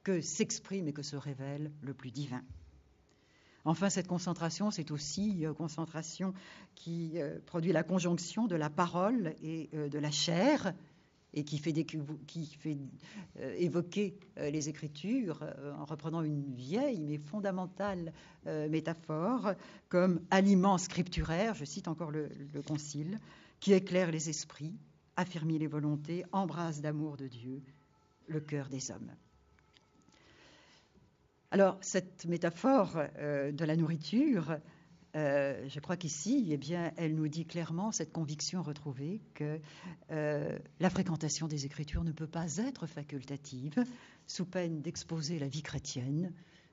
que s'exprime et que se révèle le plus divin. Enfin, cette concentration, c'est aussi concentration qui produit la conjonction de la parole et de la chair, et qui fait évoquer les Écritures en reprenant une vieille mais fondamentale métaphore comme aliment scripturaire, je cite encore le Concile, qui éclaire les esprits, affermit les volontés, embrasse d'amour de Dieu le cœur des hommes. Alors, cette métaphore de la nourriture, je crois qu'ici, eh bien, elle nous dit clairement cette conviction retrouvée que la fréquentation des Écritures ne peut pas être facultative, sous peine d'exposer la vie chrétienne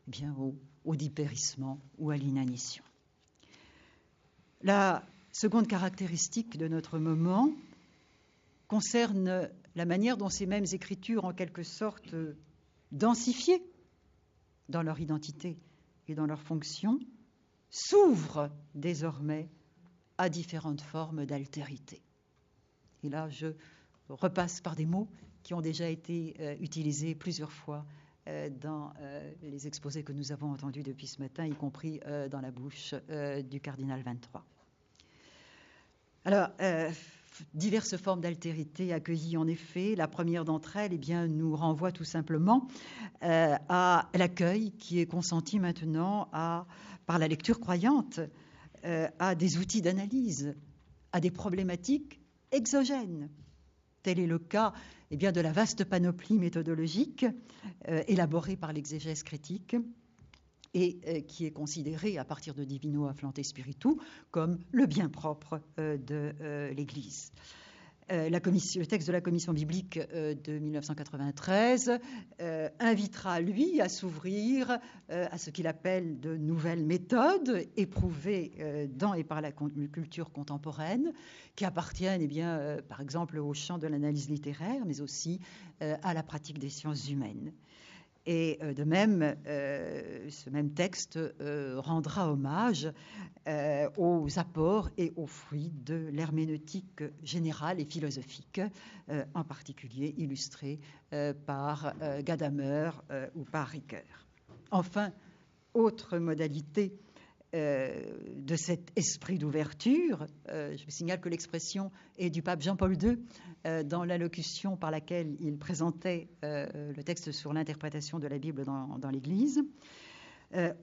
eh bien, au dépérissement ou à l'inanition. La seconde caractéristique de notre moment concerne la manière dont ces mêmes Écritures, en quelque sorte densifiées dans leur identité et dans leur fonction, s'ouvrent désormais à différentes formes d'altérité. Et là, je repasse par des mots qui ont déjà été utilisés plusieurs fois dans les exposés que nous avons entendus depuis ce matin, y compris dans la bouche du cardinal 23. Alors, diverses formes d'altérité accueillies en effet. La première d'entre elles eh bien, nous renvoie tout simplement à l'accueil qui est consenti maintenant par la lecture croyante à des outils d'analyse, à des problématiques exogènes. Tel est le cas eh bien, de la vaste panoplie méthodologique élaborée par l'exégèse critique et qui est considérée à partir de Divino Afflante Spiritu comme le bien propre de l'Église. Le texte de la commission biblique de 1993 invitera, lui, à s'ouvrir à ce qu'il appelle de nouvelles méthodes éprouvées dans et par la culture contemporaine, qui appartiennent, eh bien, par exemple, au champ de l'analyse littéraire, mais aussi à la pratique des sciences humaines. Et de même, ce même texte rendra hommage aux apports et aux fruits de l'herméneutique générale et philosophique, en particulier illustrée par Gadamer ou par Ricoeur. Enfin, autre modalité de cet esprit d'ouverture, je vous signale que l'expression est du pape Jean-Paul II dans l'allocution par laquelle il présentait le texte sur l'interprétation de la Bible dans l'Église.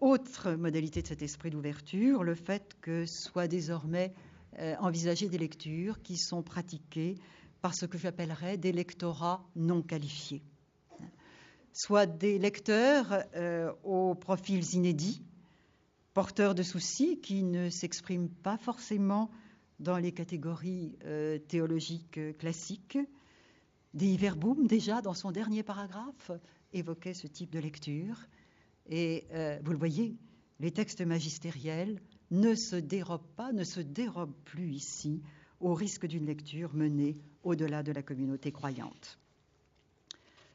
Autre modalité de cet esprit d'ouverture, le fait que soient désormais envisagées des lectures qui sont pratiquées par ce que j'appellerais des lectorats non qualifiés, soit des lecteurs aux profils inédits, porteurs de soucis qui ne s'expriment pas forcément dans les catégories théologiques classiques. Dei Verbum, déjà, dans son dernier paragraphe, évoquait ce type de lecture. Et vous le voyez, les textes magistériels ne se dérobent plus ici au risque d'une lecture menée au-delà de la communauté croyante.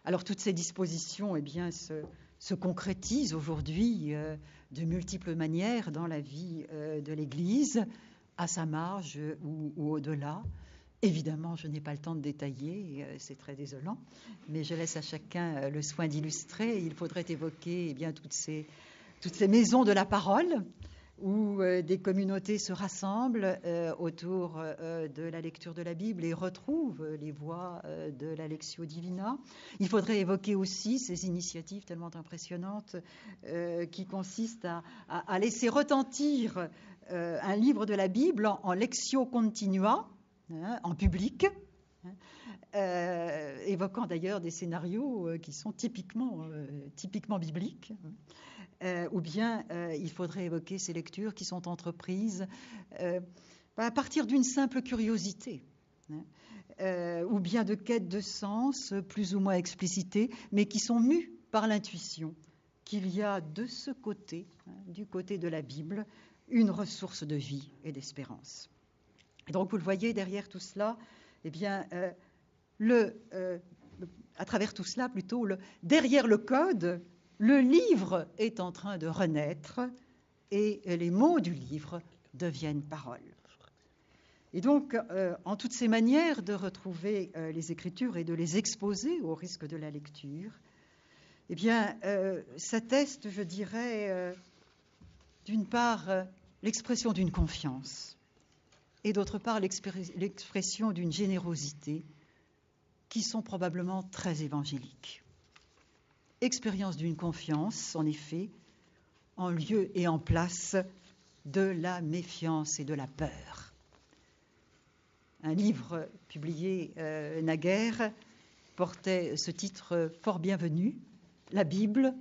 Alors, toutes ces dispositions, eh bien, se concrétisent aujourd'hui de multiples manières dans la vie de l'Église, à sa marge ou au-delà. Évidemment, je n'ai pas le temps de détailler, c'est très désolant, mais je laisse à chacun le soin d'illustrer. Il faudrait évoquer eh bien, toutes ces maisons de la parole, où des communautés se rassemblent autour de la lecture de la Bible et retrouvent les voix de la Lectio Divina. Il faudrait évoquer aussi ces initiatives tellement impressionnantes qui consistent à laisser retentir un livre de la Bible en lectio continua, en public, évoquant d'ailleurs des scénarios qui sont typiquement bibliques. Ou bien il faudrait évoquer ces lectures qui sont entreprises à partir d'une simple curiosité, ou bien de quête de sens plus ou moins explicitée, mais qui sont mues par l'intuition qu'il y a de ce côté, du côté de la Bible, une ressource de vie et d'espérance. Et donc vous le voyez derrière tout cela, eh bien, à travers tout cela, plutôt, derrière le code, le livre est en train de renaître et les mots du livre deviennent paroles. Et donc, en toutes ces manières de retrouver les Écritures et de les exposer au risque de la lecture, eh bien, s'atteste, je dirais, d'une part, l'expression d'une confiance et d'autre part, l'expression d'une générosité qui sont probablement très évangéliques. Expérience d'une confiance, en effet, en lieu et en place de la méfiance et de la peur. Un livre publié naguère portait ce titre fort bienvenu, « La Bible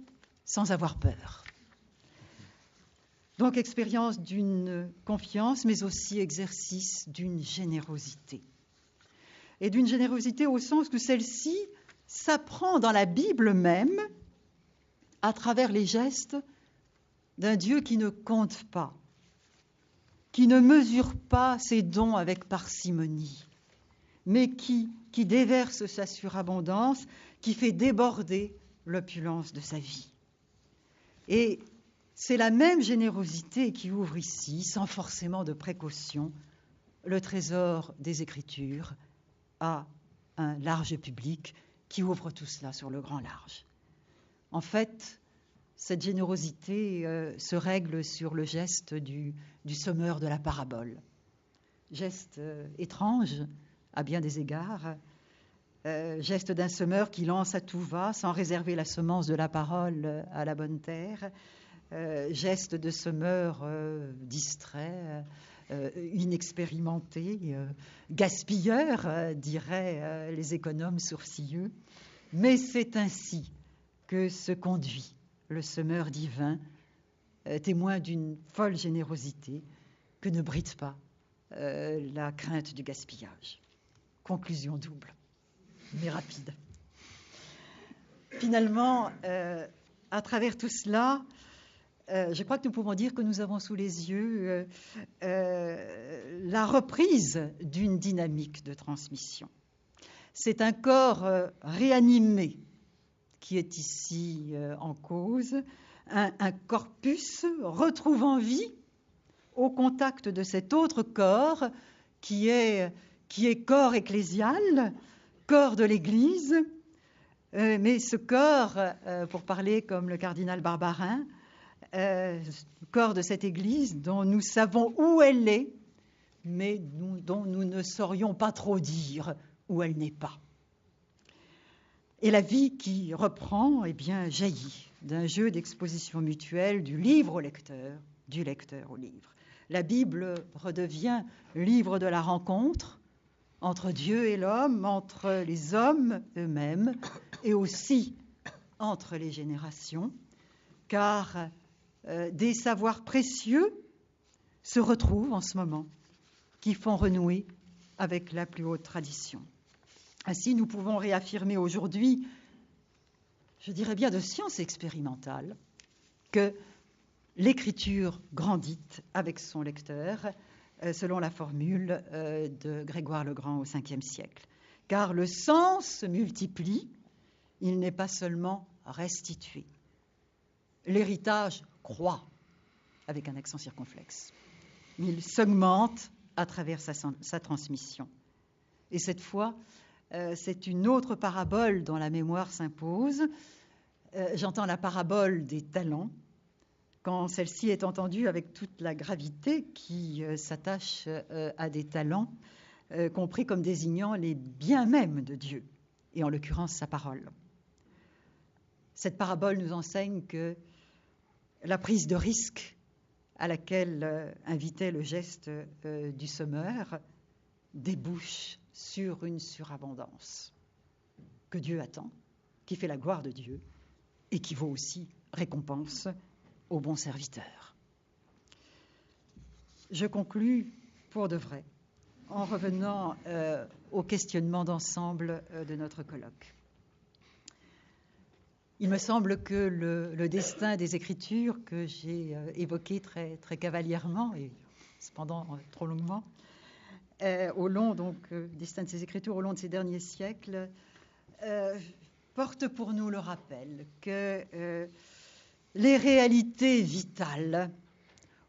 sans avoir peur ». Donc, expérience d'une confiance, mais aussi exercice d'une générosité. Et d'une générosité au sens que celle-ci s'apprend dans la Bible même à travers les gestes d'un Dieu qui ne compte pas, qui ne mesure pas ses dons avec parcimonie, mais qui déverse sa surabondance, qui fait déborder l'opulence de sa vie. Et c'est la même générosité qui ouvre ici, sans forcément de précaution, le trésor des Écritures à un large public qui ouvre tout cela sur le grand large. En fait, cette générosité se règle sur le geste du semeur de la parabole. Geste étrange à bien des égards, geste d'un semeur qui lance à tout va sans réserver la semence de la parole à la bonne terre, geste de semeur distrait, inexpérimenté, gaspilleur, diraient les économes sourcilleux. Mais c'est ainsi que se conduit le semeur divin, témoin d'une folle générosité que ne bride pas la crainte du gaspillage. Conclusion double, mais rapide. Finalement, à travers tout cela, je crois que nous pouvons dire que nous avons sous les yeux la reprise d'une dynamique de transmission. C'est un corps réanimé qui est ici en cause, un corpus retrouvant vie au contact de cet autre corps qui est corps ecclésial, corps de l'Église, mais ce corps, pour parler comme le cardinal Barbarin, corps de cette Église dont nous savons où elle est, mais dont nous ne saurions pas trop dire où elle n'est pas. Et la vie qui reprend, eh bien, jaillit d'un jeu d'exposition mutuelle du livre au lecteur, du lecteur au livre. La Bible redevient livre de la rencontre entre Dieu et l'homme, entre les hommes eux-mêmes et aussi entre les générations, car des savoirs précieux se retrouvent en ce moment, qui font renouer avec la plus haute tradition. Ainsi, nous pouvons réaffirmer aujourd'hui, je dirais bien de science expérimentale, que l'écriture grandit avec son lecteur, selon la formule de Grégoire le Grand au Ve siècle. Car le sens se multiplie, il n'est pas seulement restitué. L'héritage croît, avec un accent circonflexe. Il s'augmente à travers sa transmission. Et cette fois, c'est une autre parabole dont la mémoire s'impose. J'entends la parabole des talents, quand celle-ci est entendue avec toute la gravité qui s'attache à des talents, compris comme désignant les biens mêmes de Dieu, et en l'occurrence sa parole. Cette parabole nous enseigne que la prise de risque à laquelle invitait le geste du semeur débouche sur une surabondance que Dieu attend, qui fait la gloire de Dieu et qui vaut aussi récompense aux bons serviteurs. Je conclus pour de vrai en revenant au questionnement d'ensemble de notre colloque. Il me semble que le destin des Écritures que j'ai évoqué très, très cavalièrement et cependant trop longuement au long des Saintes Écritures, au long de ces derniers siècles, porte pour nous le rappel que les réalités vitales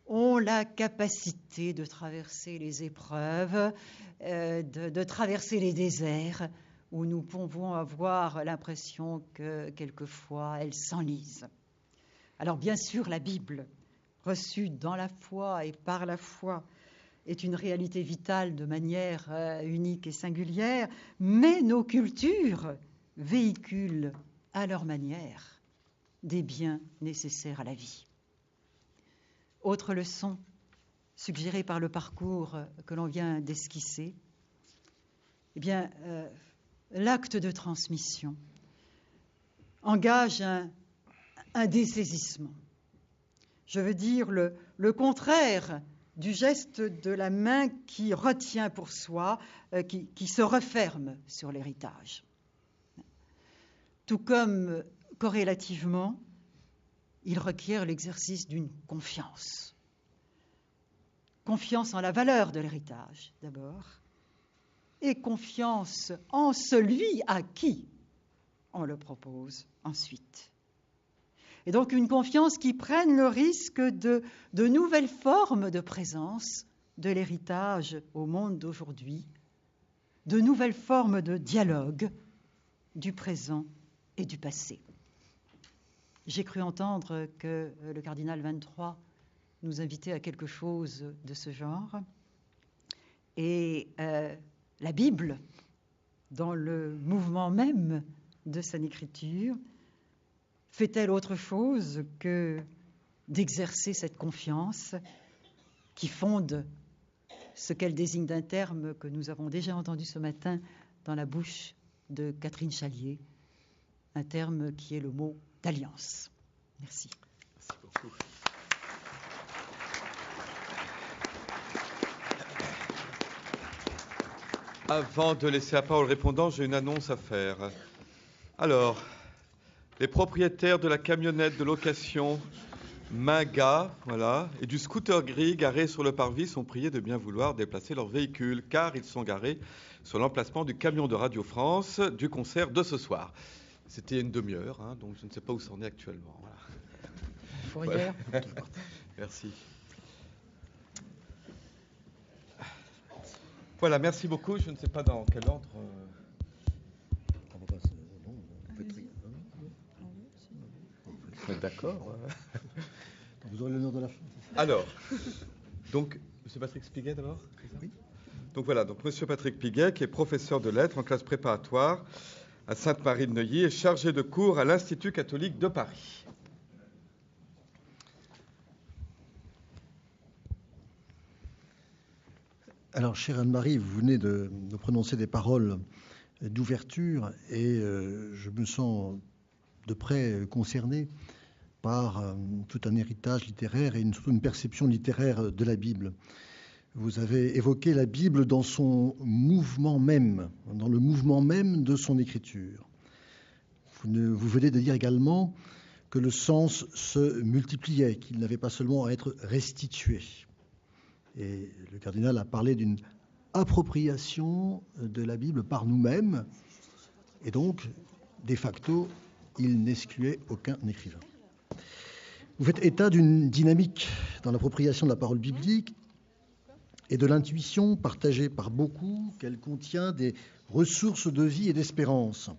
ont la capacité de traverser les épreuves, de traverser les déserts, où nous pouvons avoir l'impression que quelquefois elles s'enlisent. Alors bien sûr, la Bible, reçue dans la foi et par la foi, est une réalité vitale de manière unique et singulière, mais nos cultures véhiculent à leur manière des biens nécessaires à la vie. Autre leçon suggérée par le parcours que l'on vient d'esquisser, eh bien, l'acte de transmission engage un dessaisissement. Je veux dire le contraire du geste de la main qui retient pour soi, qui se referme sur l'héritage. Tout comme, corrélativement, il requiert l'exercice d'une confiance. Confiance en la valeur de l'héritage, d'abord, et confiance en celui à qui on le propose ensuite. Et donc une confiance qui prenne le risque de nouvelles formes de présence de l'héritage au monde d'aujourd'hui, de nouvelles formes de dialogue du présent et du passé. J'ai cru entendre que le cardinal 23 nous invitait à quelque chose de ce genre. Et la Bible, dans le mouvement même de son écriture, fait-elle autre chose que d'exercer cette confiance qui fonde ce qu'elle désigne d'un terme que nous avons déjà entendu ce matin dans la bouche de Catherine Chalier, un terme qui est le mot d'alliance. Merci. Merci beaucoup. Avant de laisser la parole au répondant, j'ai une annonce à faire. Alors, les propriétaires de la camionnette de location Minga, voilà, et du scooter gris garé sur le parvis sont priés de bien vouloir déplacer leur véhicule, car ils sont garés sur l'emplacement du camion de Radio France du concert de ce soir. C'était une demi-heure, hein, donc je ne sais pas où ça en est actuellement. Voilà. Voilà. Merci. Voilà, merci beaucoup. Je ne sais pas dans quel ordre. D'accord. Vous aurez l'honneur de la fin. Alors, donc, M. Patrick Piguet d'abord. Oui. Donc voilà, donc M. Patrick Piguet, qui est professeur de lettres en classe préparatoire à Sainte-Marie-de-Neuilly, est chargé de cours à l'Institut catholique de Paris. Alors, chère Anne-Marie, vous venez de prononcer des paroles d'ouverture et je me sens de près concerné par tout un héritage littéraire et surtout une perception littéraire de la Bible. Vous avez évoqué la Bible dans son mouvement même, dans le mouvement même de son écriture. Vous venez de dire également que le sens se multipliait, qu'il n'avait pas seulement à être restitué. Et le cardinal a parlé d'une appropriation de la Bible par nous-mêmes, et donc, de facto, il n'excluait aucun écrivain. Vous faites état d'une dynamique dans l'appropriation de la parole biblique et de l'intuition partagée par beaucoup qu'elle contient des ressources de vie et d'espérance.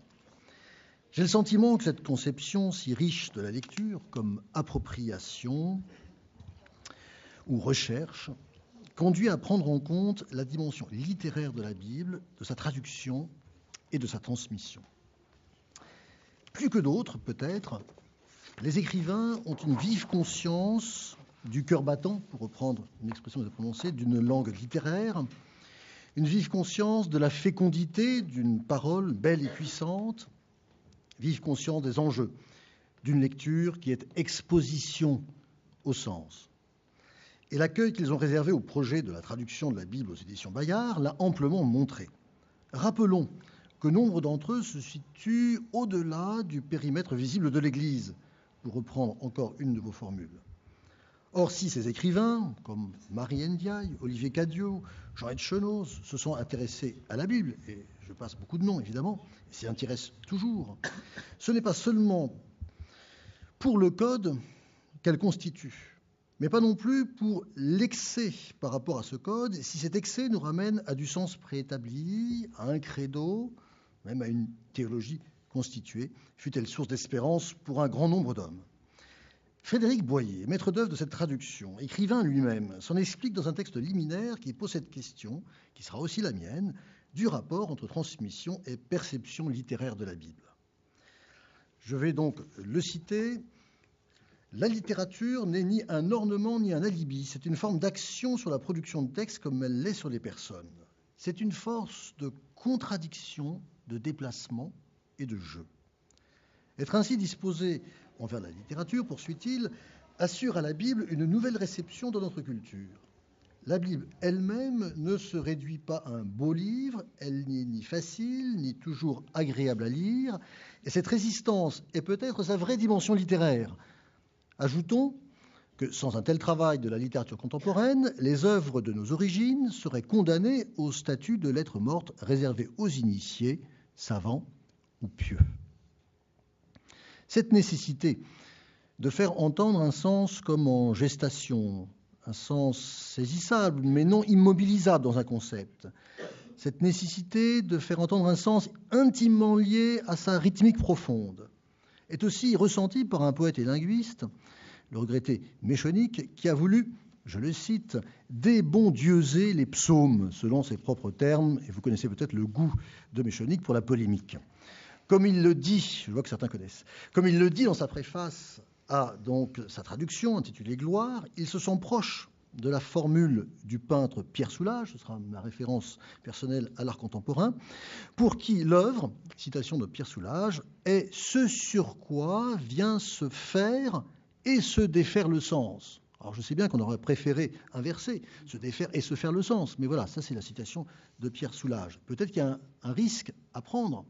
J'ai le sentiment que cette conception si riche de la lecture comme appropriation ou recherche conduit à prendre en compte la dimension littéraire de la Bible, de sa traduction et de sa transmission. Plus que d'autres, peut-être, les écrivains ont une vive conscience du cœur battant, pour reprendre une expression que vous avez prononcée, d'une langue littéraire, une vive conscience de la fécondité d'une parole belle et puissante, vive conscience des enjeux d'une lecture qui est exposition au sens. Et l'accueil qu'ils ont réservé au projet de la traduction de la Bible aux éditions Bayard l'a amplement montré. Rappelons que nombre d'entre eux se situent au-delà du périmètre visible de l'Église, pour reprendre encore une de vos formules. Or, si ces écrivains, comme Marie Ndiaye, Olivier Cadiot, Jean Etchenoz, se sont intéressés à la Bible, et je passe beaucoup de noms évidemment, et s'y intéressent toujours, ce n'est pas seulement pour le code qu'elle constitue, mais pas non plus pour l'excès par rapport à ce code, si cet excès nous ramène à du sens préétabli, à un credo, même à une théologie constituée, fut-elle source d'espérance pour un grand nombre d'hommes. Frédéric Boyer, maître d'œuvre de cette traduction, écrivain lui-même, s'en explique dans un texte liminaire qui pose cette question, qui sera aussi la mienne, du rapport entre transmission et perception littéraire de la Bible. Je vais donc le citer. La littérature n'est ni un ornement ni un alibi, c'est une forme d'action sur la production de texte comme elle l'est sur les personnes. C'est une force de contradiction, de déplacement et de jeu. Être ainsi disposé envers la littérature, poursuit-il, assure à la Bible une nouvelle réception dans notre culture. La Bible elle-même ne se réduit pas à un beau livre, elle n'est ni facile, ni toujours agréable à lire, et cette résistance est peut-être sa vraie dimension littéraire. Ajoutons que sans un tel travail de la littérature contemporaine, les œuvres de nos origines seraient condamnées au statut de lettres mortes réservées aux initiés, savants ou pieux. Cette nécessité de faire entendre un sens comme en gestation, un sens saisissable mais non immobilisable dans un concept, cette nécessité de faire entendre un sens intimement lié à sa rythmique profonde, est aussi ressentie par un poète et linguiste, le regretté Méchonique, qui a voulu, je le cite, « débondieuser les psaumes », selon ses propres termes, et vous connaissez peut-être le goût de Méchonique pour la polémique. Comme il le dit, je vois que certains connaissent, comme il le dit dans sa préface à donc sa traduction intitulée Gloire, ils se sont proches de la formule du peintre Pierre Soulages, ce sera ma référence personnelle à l'art contemporain, pour qui l'œuvre, citation de Pierre Soulages, est ce sur quoi vient se faire et se défaire le sens. Alors je sais bien qu'on aurait préféré inverser, se défaire et se faire le sens, mais voilà, ça c'est la citation de Pierre Soulages. Peut-être qu'il y a un risque à prendre,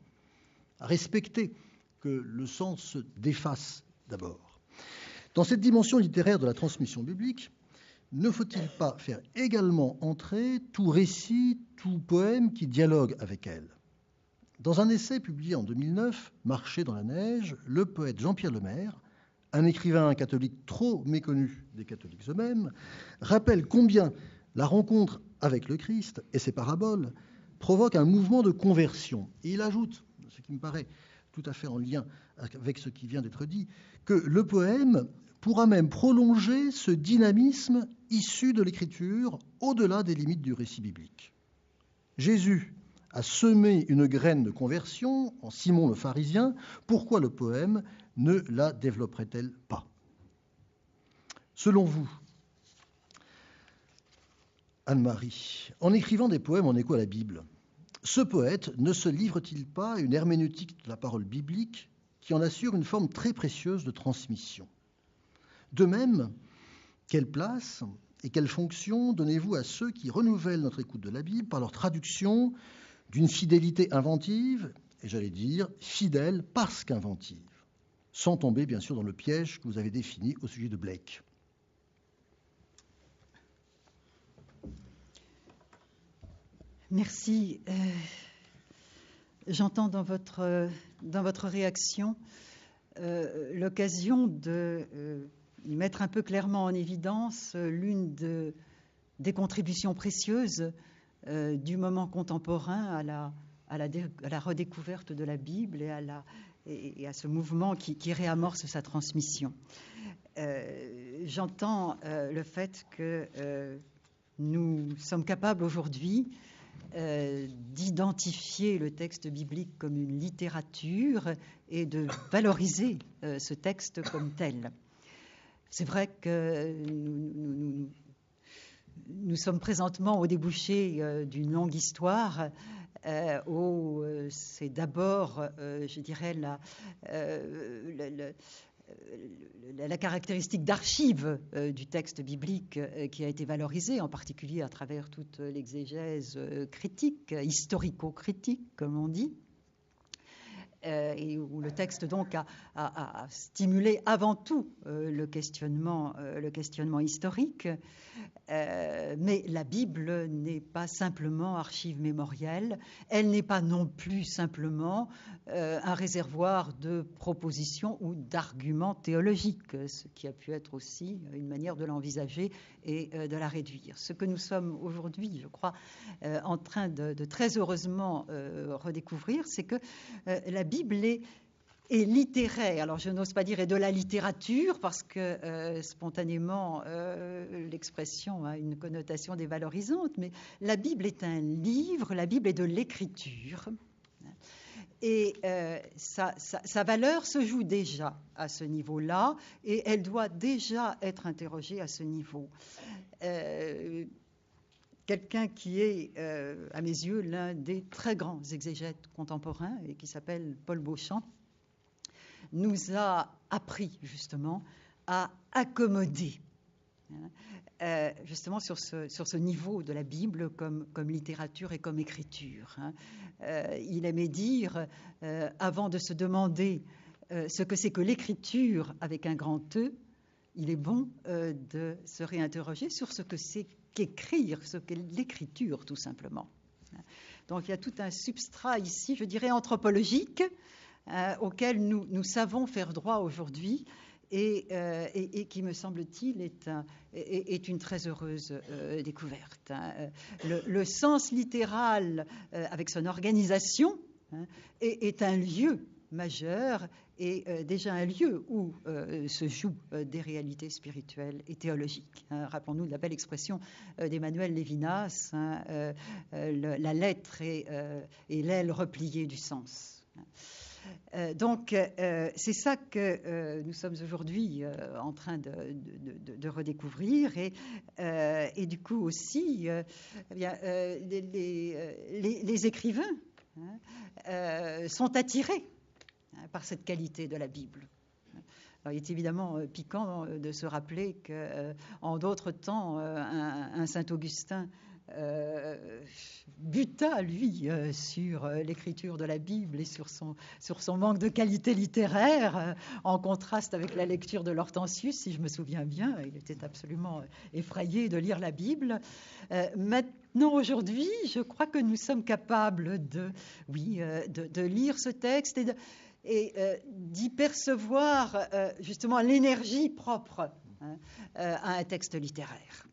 à respecter que le sens se défasse d'abord. Dans cette dimension littéraire de la transmission biblique, ne faut-il pas faire également entrer tout récit, tout poème qui dialogue avec elle ? Dans un essai publié en 2009, Marcher dans la neige, le poète Jean-Pierre Lemaire, un écrivain catholique trop méconnu des catholiques eux-mêmes, rappelle combien la rencontre avec le Christ et ses paraboles provoque un mouvement de conversion. Et il ajoute, ce qui me paraît tout à fait en lien avec ce qui vient d'être dit, que le poème pourra même prolonger ce dynamisme issu de l'écriture au-delà des limites du récit biblique. Jésus a semé une graine de conversion en Simon le pharisien, pourquoi le poème ne la développerait-elle pas ? Selon vous, Anne-Marie, en écrivant des poèmes en écho à la Bible, ce poète ne se livre-t-il pas à une herméneutique de la parole biblique qui en assure une forme très précieuse de transmission ? De même, quelle place et quelle fonction donnez-vous à ceux qui renouvellent notre écoute de la Bible par leur traduction d'une fidélité inventive, et j'allais dire fidèle parce qu'inventive, sans tomber bien sûr dans le piège que vous avez défini au sujet de Blake ? Merci. J'entends dans votre réaction l'occasion de mettre un peu clairement en évidence l'une des contributions précieuses du moment contemporain à la redécouverte de la Bible et à ce mouvement qui réamorce sa transmission. J'entends le fait que nous sommes capables aujourd'hui d'identifier le texte biblique comme une littérature et de valoriser ce texte comme tel. C'est vrai que nous sommes présentement au débouché d'une longue histoire où c'est d'abord, je dirais, la caractéristique d'archive du texte biblique qui a été valorisée, en particulier à travers toute l'exégèse critique, historico-critique, comme on dit. et où le texte donc a stimulé avant tout le questionnement historique. Mais la Bible n'est pas simplement archive mémorielle, elle n'est pas non plus simplement un réservoir de propositions ou d'arguments théologiques, ce qui a pu être aussi une manière de l'envisager et de la réduire. Ce que nous sommes aujourd'hui, je crois, en train de très heureusement redécouvrir, c'est que la Bible est littéraire. Alors je n'ose pas dire est de la littérature parce que spontanément l'expression a une connotation dévalorisante, mais la Bible est un livre, la Bible est de l'écriture. Et sa valeur se joue déjà à ce niveau-là et elle doit déjà être interrogée à ce niveau. Quelqu'un qui est, à mes yeux, l'un des très grands exégètes contemporains et qui s'appelle Paul Beauchamp, nous a appris justement à accommoder justement sur ce niveau de la Bible comme littérature et comme écriture. Il aimait dire, avant de se demander ce que c'est que l'écriture avec un grand E, il est bon de se réinterroger sur ce que c'est qu'écrire, ce qu'est l'écriture tout simplement. Donc il y a tout un substrat ici, je dirais anthropologique, auquel nous savons faire droit aujourd'hui et qui, me semble-t-il, est une très heureuse découverte. Le sens littéral, avec son organisation, est un lieu majeur et déjà un lieu où se jouent des réalités spirituelles et théologiques. Rappelons-nous de la belle expression d'Emmanuel Lévinas, la lettre est l'aile repliée du sens. Donc, c'est ça que nous sommes aujourd'hui en train de redécouvrir et du coup aussi, les écrivains sont attirés par cette qualité de la Bible. Alors, il est évidemment piquant de se rappeler qu'en d'autres temps, un Saint-Augustin buta, lui, sur l'écriture de la Bible et sur son manque de qualité littéraire, en contraste avec la lecture de l'Hortensius, si je me souviens bien. Il était absolument effrayé de lire la Bible. Maintenant, aujourd'hui, je crois que nous sommes capables de lire ce texte et d'y percevoir justement l'énergie propre à un texte littéraire.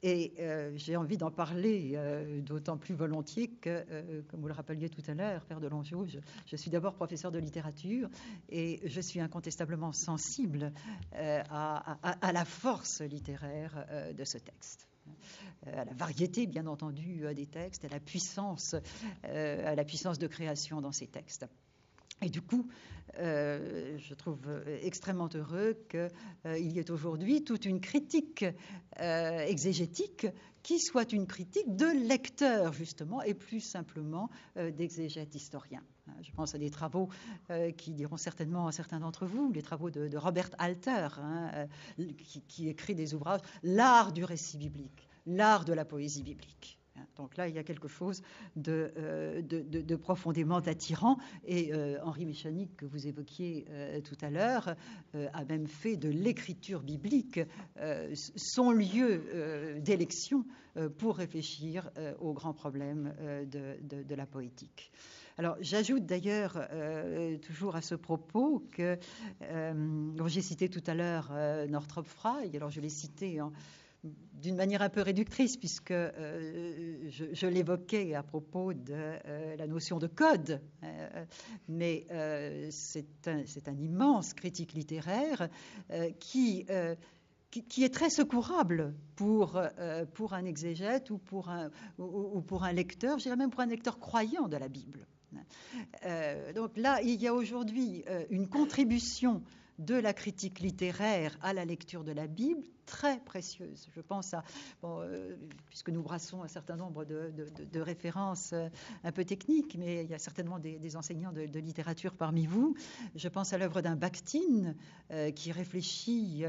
Et j'ai envie d'en parler d'autant plus volontiers que, comme vous le rappeliez tout à l'heure, Père de Longeau, je suis d'abord professeur de littérature et je suis incontestablement sensible à la force littéraire de ce texte. À la variété, bien entendu, des textes, à la puissance de création dans ces textes. Et du coup, je trouve extrêmement heureux qu'il y ait aujourd'hui toute une critique exégétique qui soit une critique de lecteurs, justement, et plus simplement d'exégètes historiens. Je pense à des travaux qui diront certainement à certains d'entre vous, les travaux de Robert Alter, qui écrit des ouvrages « L'art du récit biblique », l'art de la poésie biblique. Donc là, il y a quelque chose de profondément attirant. Et Henri Méchanic, que vous évoquiez tout à l'heure, a même fait de l'écriture biblique son lieu d'élection pour réfléchir aux grands problèmes de la poétique. Alors, j'ajoute d'ailleurs, toujours à ce propos, que j'ai cité tout à l'heure Northrop Frye. Alors, je l'ai cité d'une manière un peu réductrice, puisque je l'évoquais à propos de la notion de code, mais c'est un immense critique littéraire qui est très secourable pour un exégète ou pour un lecteur, je dirais même pour un lecteur croyant de la Bible. Donc là, il y a aujourd'hui une contribution de la critique littéraire à la lecture de la Bible, très précieuse. Je pense à, puisque nous brassons un certain nombre de références un peu techniques, mais il y a certainement des enseignants de littérature parmi vous. Je pense à l'œuvre d'un Bakhtin qui réfléchit,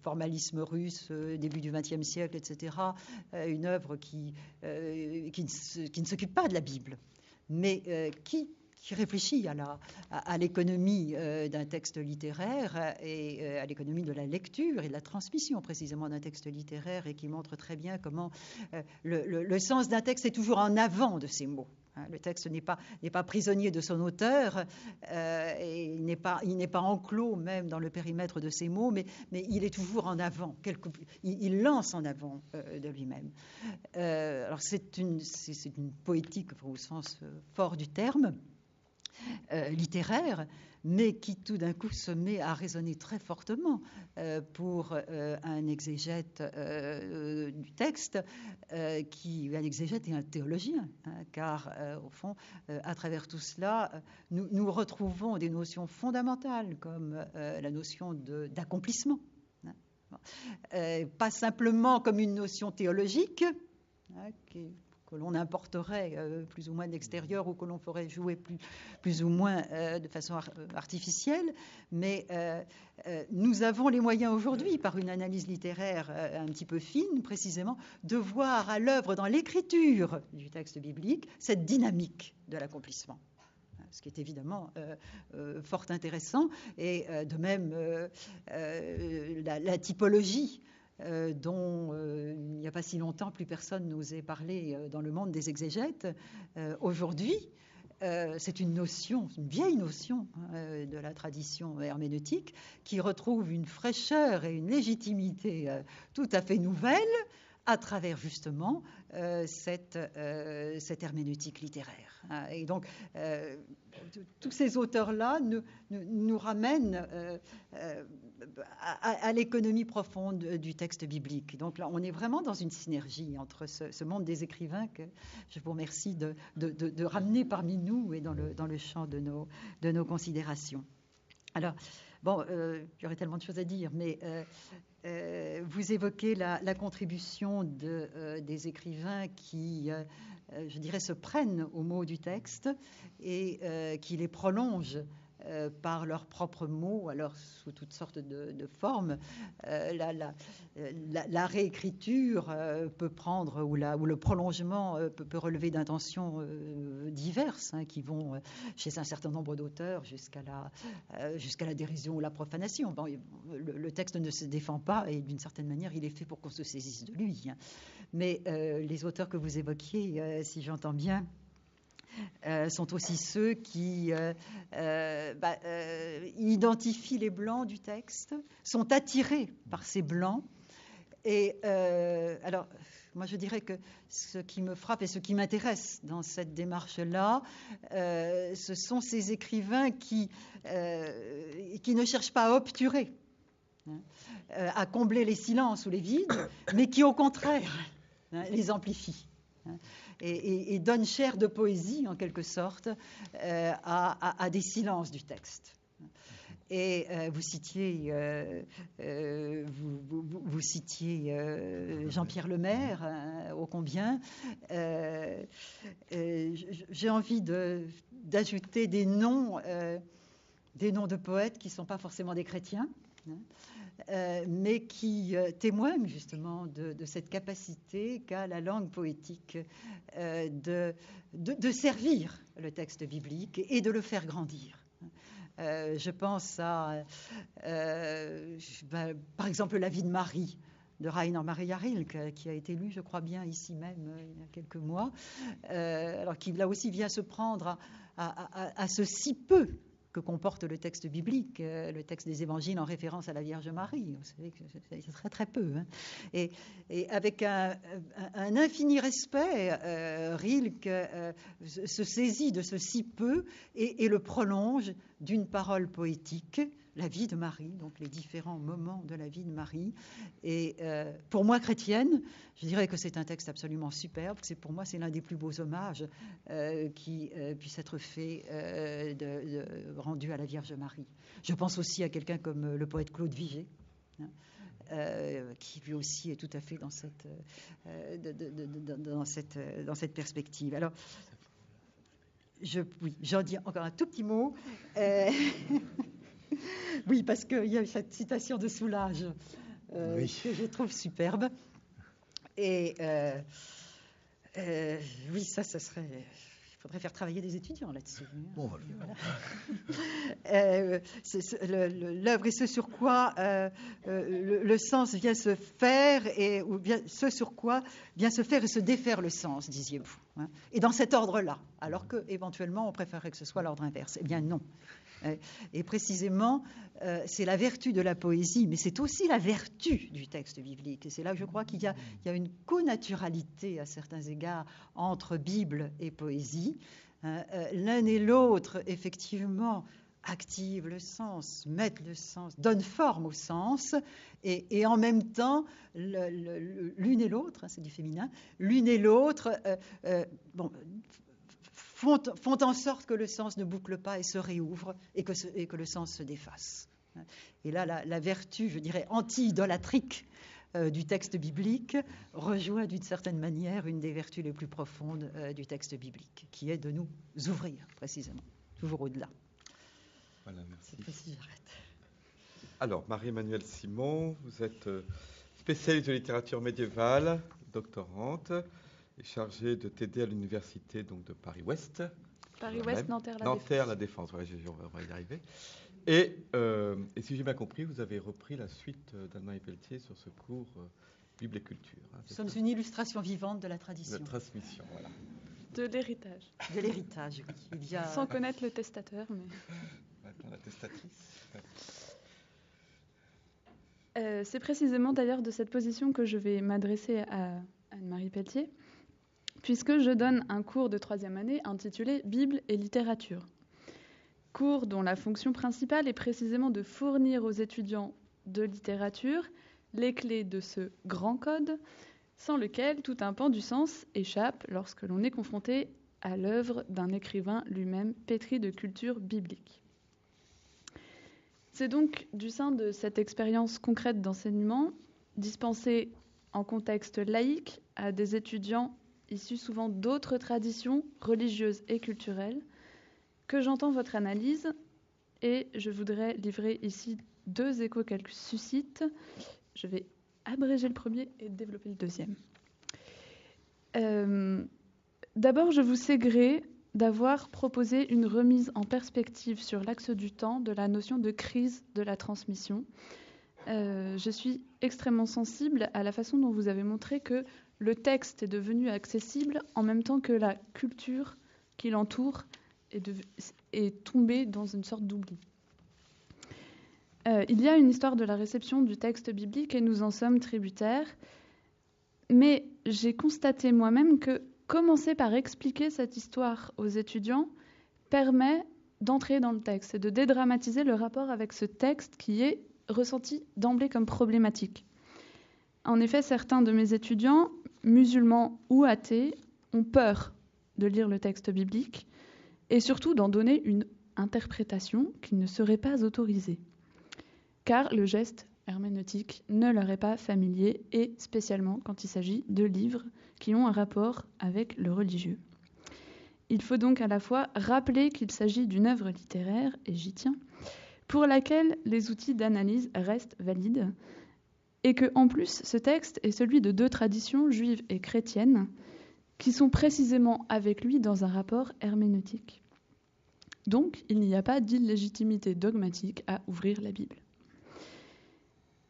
formalisme russe, début du XXe siècle, etc., une œuvre qui ne s'occupe pas de la Bible, mais qui réfléchit à l'économie d'un texte littéraire et à l'économie de la lecture et de la transmission précisément d'un texte littéraire, et qui montre très bien comment le sens d'un texte est toujours en avant de ses mots. Le texte n'est pas prisonnier de son auteur, et il n'est pas enclos même dans le périmètre de ses mots, mais il est toujours en avant, il lance en avant de lui-même. Alors c'est une poétique au sens fort du terme, littéraire, mais qui tout d'un coup se met à résonner très fortement pour un exégète du texte, un exégète et un théologien, hein, car au fond, à travers tout cela, nous retrouvons des notions fondamentales comme la notion d'accomplissement, hein, pas simplement comme une notion théologique, hein, que l'on importerait plus ou moins d'extérieur, ou que l'on ferait jouer plus ou moins de façon artificielle, mais nous avons les moyens aujourd'hui, par une analyse littéraire un petit peu fine précisément, de voir à l'œuvre dans l'écriture du texte biblique cette dynamique de l'accomplissement, ce qui est évidemment fort intéressant. Et de même, la typologie dont il n'y a pas si longtemps plus personne n'osait parler dans le monde des exégètes. Aujourd'hui, c'est une vieille notion de la tradition herméneutique, qui retrouve une fraîcheur et une légitimité tout à fait nouvelle à travers justement cette herméneutique littéraire. Et donc, tous ces auteurs-là nous ramènent à l'économie profonde du texte biblique. Donc là, on est vraiment dans une synergie entre ce monde des écrivains que je vous remercie de ramener parmi nous et dans le champ de nos considérations. Alors, bon, il y aurait tellement de choses à dire, mais vous évoquez la contribution des écrivains qui, je dirais, se prennent aux mots du texte et qui les prolongent par leurs propres mots, alors sous toutes sortes de formes. La réécriture peut prendre, ou le prolongement peut relever d'intentions diverses, hein, qui vont chez un certain nombre d'auteurs jusqu'à la dérision ou la profanation. Bon, le texte ne se défend pas, et d'une certaine manière, il est fait pour qu'on se saisisse de lui, hein. Mais les auteurs que vous évoquiez, si j'entends bien, sont aussi ceux qui identifient les blancs du texte, sont attirés par ces blancs. Et alors, moi je dirais que ce qui me frappe et ce qui m'intéresse dans cette démarche-là, ce sont ces écrivains qui ne cherchent pas à obturer, hein, à combler les silences ou les vides, mais qui au contraire, hein, les amplifient, hein, et donne chair de poésie, en quelque sorte, à des silences du texte. Et vous citiez Jean-Pierre Lemaire, hein, ô combien. J'ai envie d'ajouter des noms de poètes qui ne sont pas forcément des chrétiens, hein, mais qui témoignent justement de cette capacité qu'a la langue poétique de servir le texte biblique et de le faire grandir. Je pense à, par exemple, La vie de Marie de Rainer Maria Rilke, qui a été lu, je crois bien, ici même il y a quelques mois, alors qui là aussi vient se prendre à ce si peu que comporte le texte biblique, le texte des évangiles en référence à la Vierge Marie. Vous savez que c'est très très peu, hein. Et avec un infini respect, Rilke se saisit de ce si peu et le prolonge d'une parole poétique, la vie de Marie, donc les différents moments de la vie de Marie. Et pour moi, chrétienne, je dirais que c'est un texte absolument superbe. Pour moi, c'est l'un des plus beaux hommages qui puisse être fait, rendu à la Vierge Marie. Je pense aussi à quelqu'un comme le poète Claude Vigée, hein, qui lui aussi est tout à fait dans cette perspective. Alors, j'en dis encore un tout petit mot. Oui, parce qu'il y a cette citation de Soulages que je trouve superbe. Et oui, ça serait faudrait faire travailler des étudiants là-dessus. Bon, voilà. L'œuvre est ce sur quoi le sens vient se faire, ou bien ce sur quoi vient se faire et se défaire le sens, disiez-vous. Hein, et dans cet ordre-là, alors qu'éventuellement on préférerait que ce soit l'ordre inverse. Eh bien non. Et précisément, c'est la vertu de la poésie, mais c'est aussi la vertu du texte biblique. Et c'est là que je crois qu'il y a une connaturalité à certains égards entre Bible et poésie. L'un et l'autre, effectivement, activent le sens, mettent le sens, donnent forme au sens, et en même temps, l'une et l'autre, c'est du féminin, l'une et l'autre, font en sorte que le sens ne boucle pas et se réouvre et que le sens se défasse. Et là, la vertu, je dirais, anti-idolatrique du texte biblique rejoint d'une certaine manière une des vertus les plus profondes du texte biblique, qui est de nous ouvrir, précisément, toujours au-delà. Voilà, merci. Cette fois-ci, j'arrête. Alors, Marie-Emmanuelle Simon, vous êtes spécialiste de littérature médiévale, doctorante, et chargée de t'aider à l'université donc, de Paris-Ouest. Paris-Ouest, Nanterre, La Défense, voilà, on va y arriver. Et si j'ai bien compris, vous avez repris la suite d'Anne-Marie Pelletier sur ce cours Bible et culture. Hein, Nous sommes une illustration vivante de la tradition. La transmission, voilà. De l'héritage. De l'héritage, oui. Il y a... Sans connaître le testateur, mais... Maintenant, la testatrice. C'est précisément d'ailleurs de cette position que je vais m'adresser à Anne-Marie Pelletier, puisque je donne un cours de 3e année intitulé Bible et littérature. Cours dont la fonction principale est précisément de fournir aux étudiants de littérature les clés de ce grand code, sans lequel tout un pan du sens échappe lorsque l'on est confronté à l'œuvre d'un écrivain lui-même pétri de culture biblique. C'est donc du sein de cette expérience concrète d'enseignement, dispensée en contexte laïque à des étudiants issus souvent d'autres traditions religieuses et culturelles, que j'entends votre analyse, et je voudrais livrer ici 2 échos qu'elle suscite. Je vais abréger le premier et développer le deuxième. D'abord, je vous sais gré d'avoir proposé une remise en perspective sur l'axe du temps de la notion de crise de la transmission. Je suis extrêmement sensible à la façon dont vous avez montré que le texte est devenu accessible en même temps que la culture qui l'entoure est tombée dans une sorte d'oubli. Il y a une histoire de la réception du texte biblique et nous en sommes tributaires, mais j'ai constaté moi-même que commencer par expliquer cette histoire aux étudiants permet d'entrer dans le texte et de dédramatiser le rapport avec ce texte qui est ressenti d'emblée comme problématique. En effet, certains de mes étudiants, musulmans ou athées, ont peur de lire le texte biblique et surtout d'en donner une interprétation qui ne serait pas autorisée, car le geste herméneutique ne leur est pas familier, et spécialement quand il s'agit de livres qui ont un rapport avec le religieux. Il faut donc à la fois rappeler qu'il s'agit d'une œuvre littéraire, et j'y tiens, pour laquelle les outils d'analyse restent valides, et que, en plus, ce texte est celui de 2 traditions juives et chrétiennes qui sont précisément avec lui dans un rapport herméneutique. Donc, il n'y a pas d'illégitimité dogmatique à ouvrir la Bible.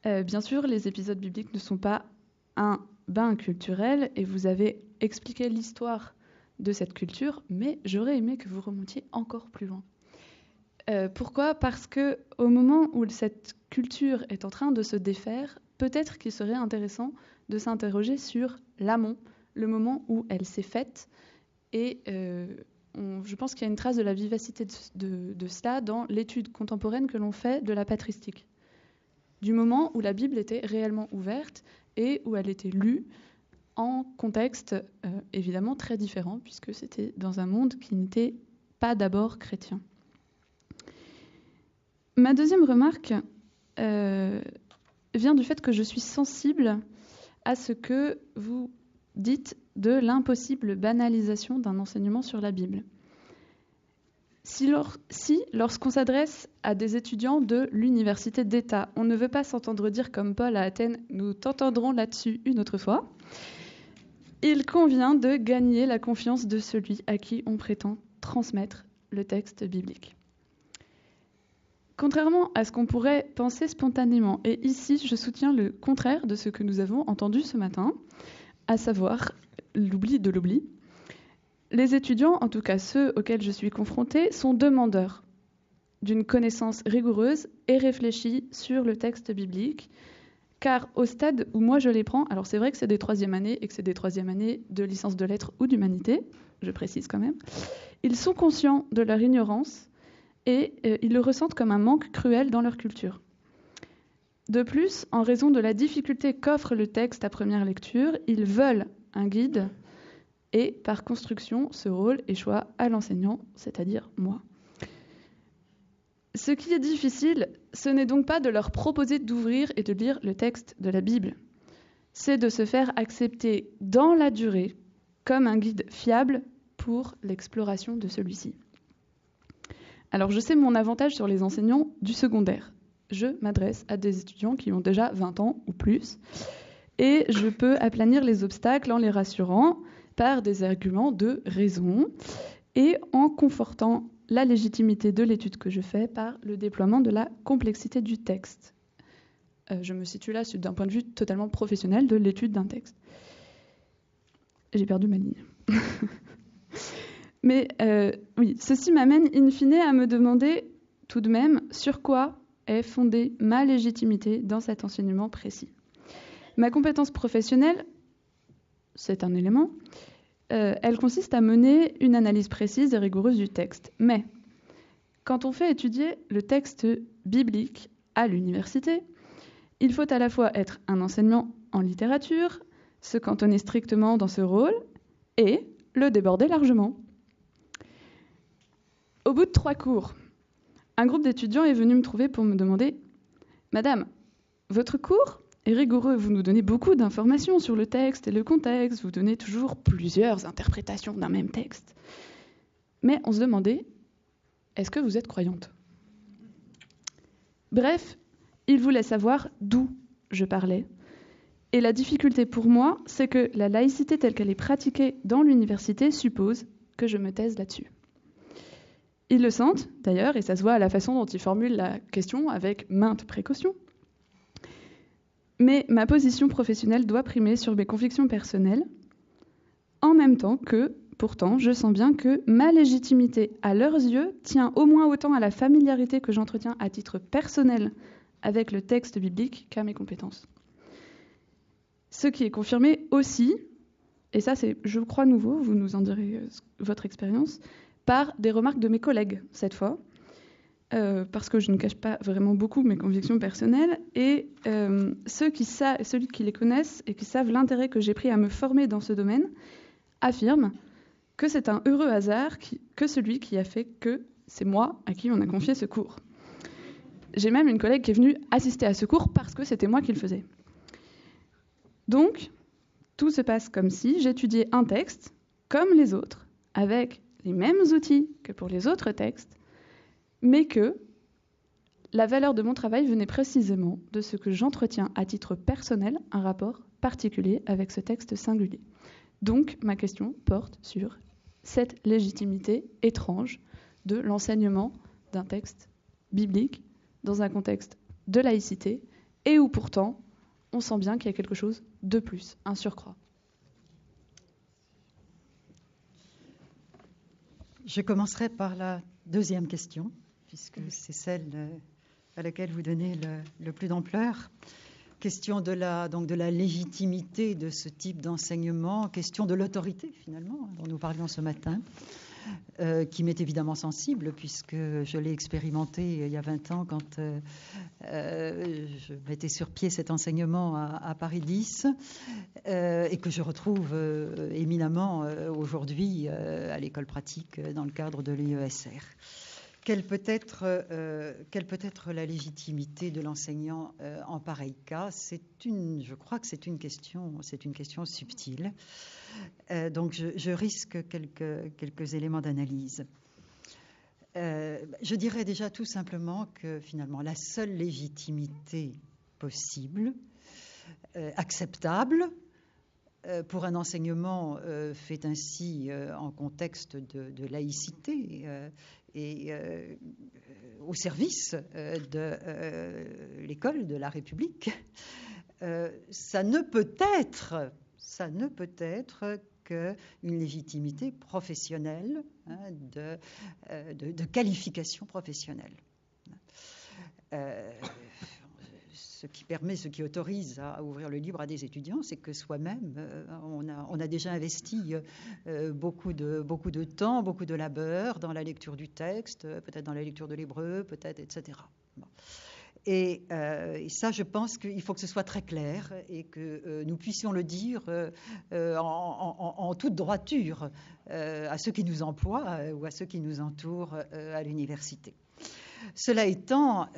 Bien sûr, les épisodes bibliques ne sont pas un bain culturel, et vous avez expliqué l'histoire de cette culture, mais j'aurais aimé que vous remontiez encore plus loin. Pourquoi ? Parce qu'au moment où cette culture est en train de se défaire, peut-être qu'il serait intéressant de s'interroger sur l'amont, le moment où elle s'est faite, et je pense qu'il y a une trace de la vivacité de cela dans l'étude contemporaine que l'on fait de la patristique, du moment où la Bible était réellement ouverte et où elle était lue en contexte évidemment très différent, puisque c'était dans un monde qui n'était pas d'abord chrétien. Ma deuxième remarque vient du fait que je suis sensible à ce que vous dites de l'impossible banalisation d'un enseignement sur la Bible. Si lorsqu'on s'adresse à des étudiants de l'université d'État, on ne veut pas s'entendre dire comme Paul à Athènes, nous t'entendrons là-dessus une autre fois, il convient de gagner la confiance de celui à qui on prétend transmettre le texte biblique. Contrairement à ce qu'on pourrait penser spontanément, et ici je soutiens le contraire de ce que nous avons entendu ce matin, à savoir l'oubli de l'oubli, les étudiants, en tout cas ceux auxquels je suis confrontée, sont demandeurs d'une connaissance rigoureuse et réfléchie sur le texte biblique, car au stade où moi je les prends, alors c'est vrai que c'est des troisième années et que c'est des troisième années de licence de lettres ou d'humanité, je précise quand même, ils sont conscients de leur ignorance et ils le ressentent comme un manque cruel dans leur culture. De plus, en raison de la difficulté qu'offre le texte à première lecture, ils veulent un guide et, par construction, ce rôle échoit à l'enseignant, c'est-à-dire moi. Ce qui est difficile, ce n'est donc pas de leur proposer d'ouvrir et de lire le texte de la Bible. C'est de se faire accepter dans la durée comme un guide fiable pour l'exploration de celui-ci. Alors je sais mon avantage sur les enseignants du secondaire. Je m'adresse à des étudiants qui ont déjà 20 ans ou plus et je peux aplanir les obstacles en les rassurant par des arguments de raison et en confortant la légitimité de l'étude que je fais par le déploiement de la complexité du texte. Je me situe là d'un point de vue totalement professionnel de l'étude d'un texte. J'ai perdu ma ligne. Mais oui, ceci m'amène in fine à me demander tout de même sur quoi est fondée ma légitimité dans cet enseignement précis. Ma compétence professionnelle, c'est un élément, elle consiste à mener une analyse précise et rigoureuse du texte. Mais quand on fait étudier le texte biblique à l'université, il faut à la fois être un enseignant en littérature, se cantonner strictement dans ce rôle et le déborder largement. Au bout de 3 cours, un groupe d'étudiants est venu me trouver pour me demander « Madame, votre cours est rigoureux, vous nous donnez beaucoup d'informations sur le texte et le contexte, vous donnez toujours plusieurs interprétations d'un même texte. Mais on se demandait, est-ce que vous êtes croyante ?» Bref, ils voulaient savoir d'où je parlais. Et la difficulté pour moi, c'est que la laïcité telle qu'elle est pratiquée dans l'université suppose que je me taise là-dessus. Ils le sentent, d'ailleurs, et ça se voit à la façon dont ils formulent la question avec maintes précautions. Mais ma position professionnelle doit primer sur mes convictions personnelles, en même temps que, pourtant, je sens bien que ma légitimité, à leurs yeux, tient au moins autant à la familiarité que j'entretiens à titre personnel avec le texte biblique qu'à mes compétences. Ce qui est confirmé aussi, et ça c'est, je crois, nouveau, vous nous en direz votre expérience, par des remarques de mes collègues, cette fois, parce que je ne cache pas vraiment beaucoup mes convictions personnelles, et ceux qui les connaissent et qui savent l'intérêt que j'ai pris à me former dans ce domaine affirment que c'est un heureux hasard que celui qui a fait que c'est moi à qui on a confié ce cours. J'ai même une collègue qui est venue assister à ce cours parce que c'était moi qui le faisais. Donc, tout se passe comme si j'étudiais un texte, comme les autres, avec les mêmes outils que pour les autres textes, mais que la valeur de mon travail venait précisément de ce que j'entretiens à titre personnel, un rapport particulier avec ce texte singulier. Donc, ma question porte sur cette légitimité étrange de l'enseignement d'un texte biblique dans un contexte de laïcité et où pourtant on sent bien qu'il y a quelque chose de plus, un surcroît. Je commencerai par la deuxième question, puisque c'est celle à laquelle vous donnez le plus d'ampleur. Question de la légitimité de ce type d'enseignement, question de l'autorité finalement, dont nous parlions ce matin, qui m'est évidemment sensible puisque je l'ai expérimenté il y a 20 ans quand je mettais sur pied cet enseignement à Paris 10 et que je retrouve éminemment aujourd'hui à l'école pratique dans le cadre de l'EESR. Quelle peut être la légitimité de l'enseignant en pareil cas ? Je crois que c'est une question subtile. Donc je risque quelques éléments d'analyse. Je dirais déjà tout simplement que finalement la seule légitimité possible, acceptable, pour un enseignement fait ainsi en contexte de laïcité et au service de l'école de la République, ça ne peut être qu'une légitimité professionnelle, de qualification professionnelle. Ce qui autorise à ouvrir le livre à des étudiants, c'est que soi-même, on a déjà investi beaucoup de temps, beaucoup de labeur dans la lecture du texte, peut-être dans la lecture de l'hébreu, peut-être, etc. Bon. Et ça, je pense qu'il faut que ce soit très clair et que nous puissions le dire en toute droiture à ceux qui nous emploient ou à ceux qui nous entourent à l'université. Cela étant,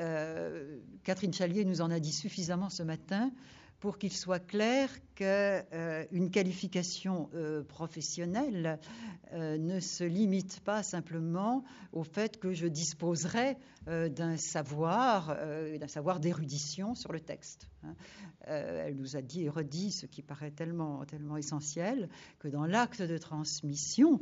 Catherine Chalier nous en a dit suffisamment ce matin pour qu'il soit clair qu'une qualification professionnelle ne se limite pas simplement au fait que je disposerai d'un savoir d'érudition sur le texte. Elle nous a dit et redit ce qui paraît tellement essentiel, que dans l'acte de transmission,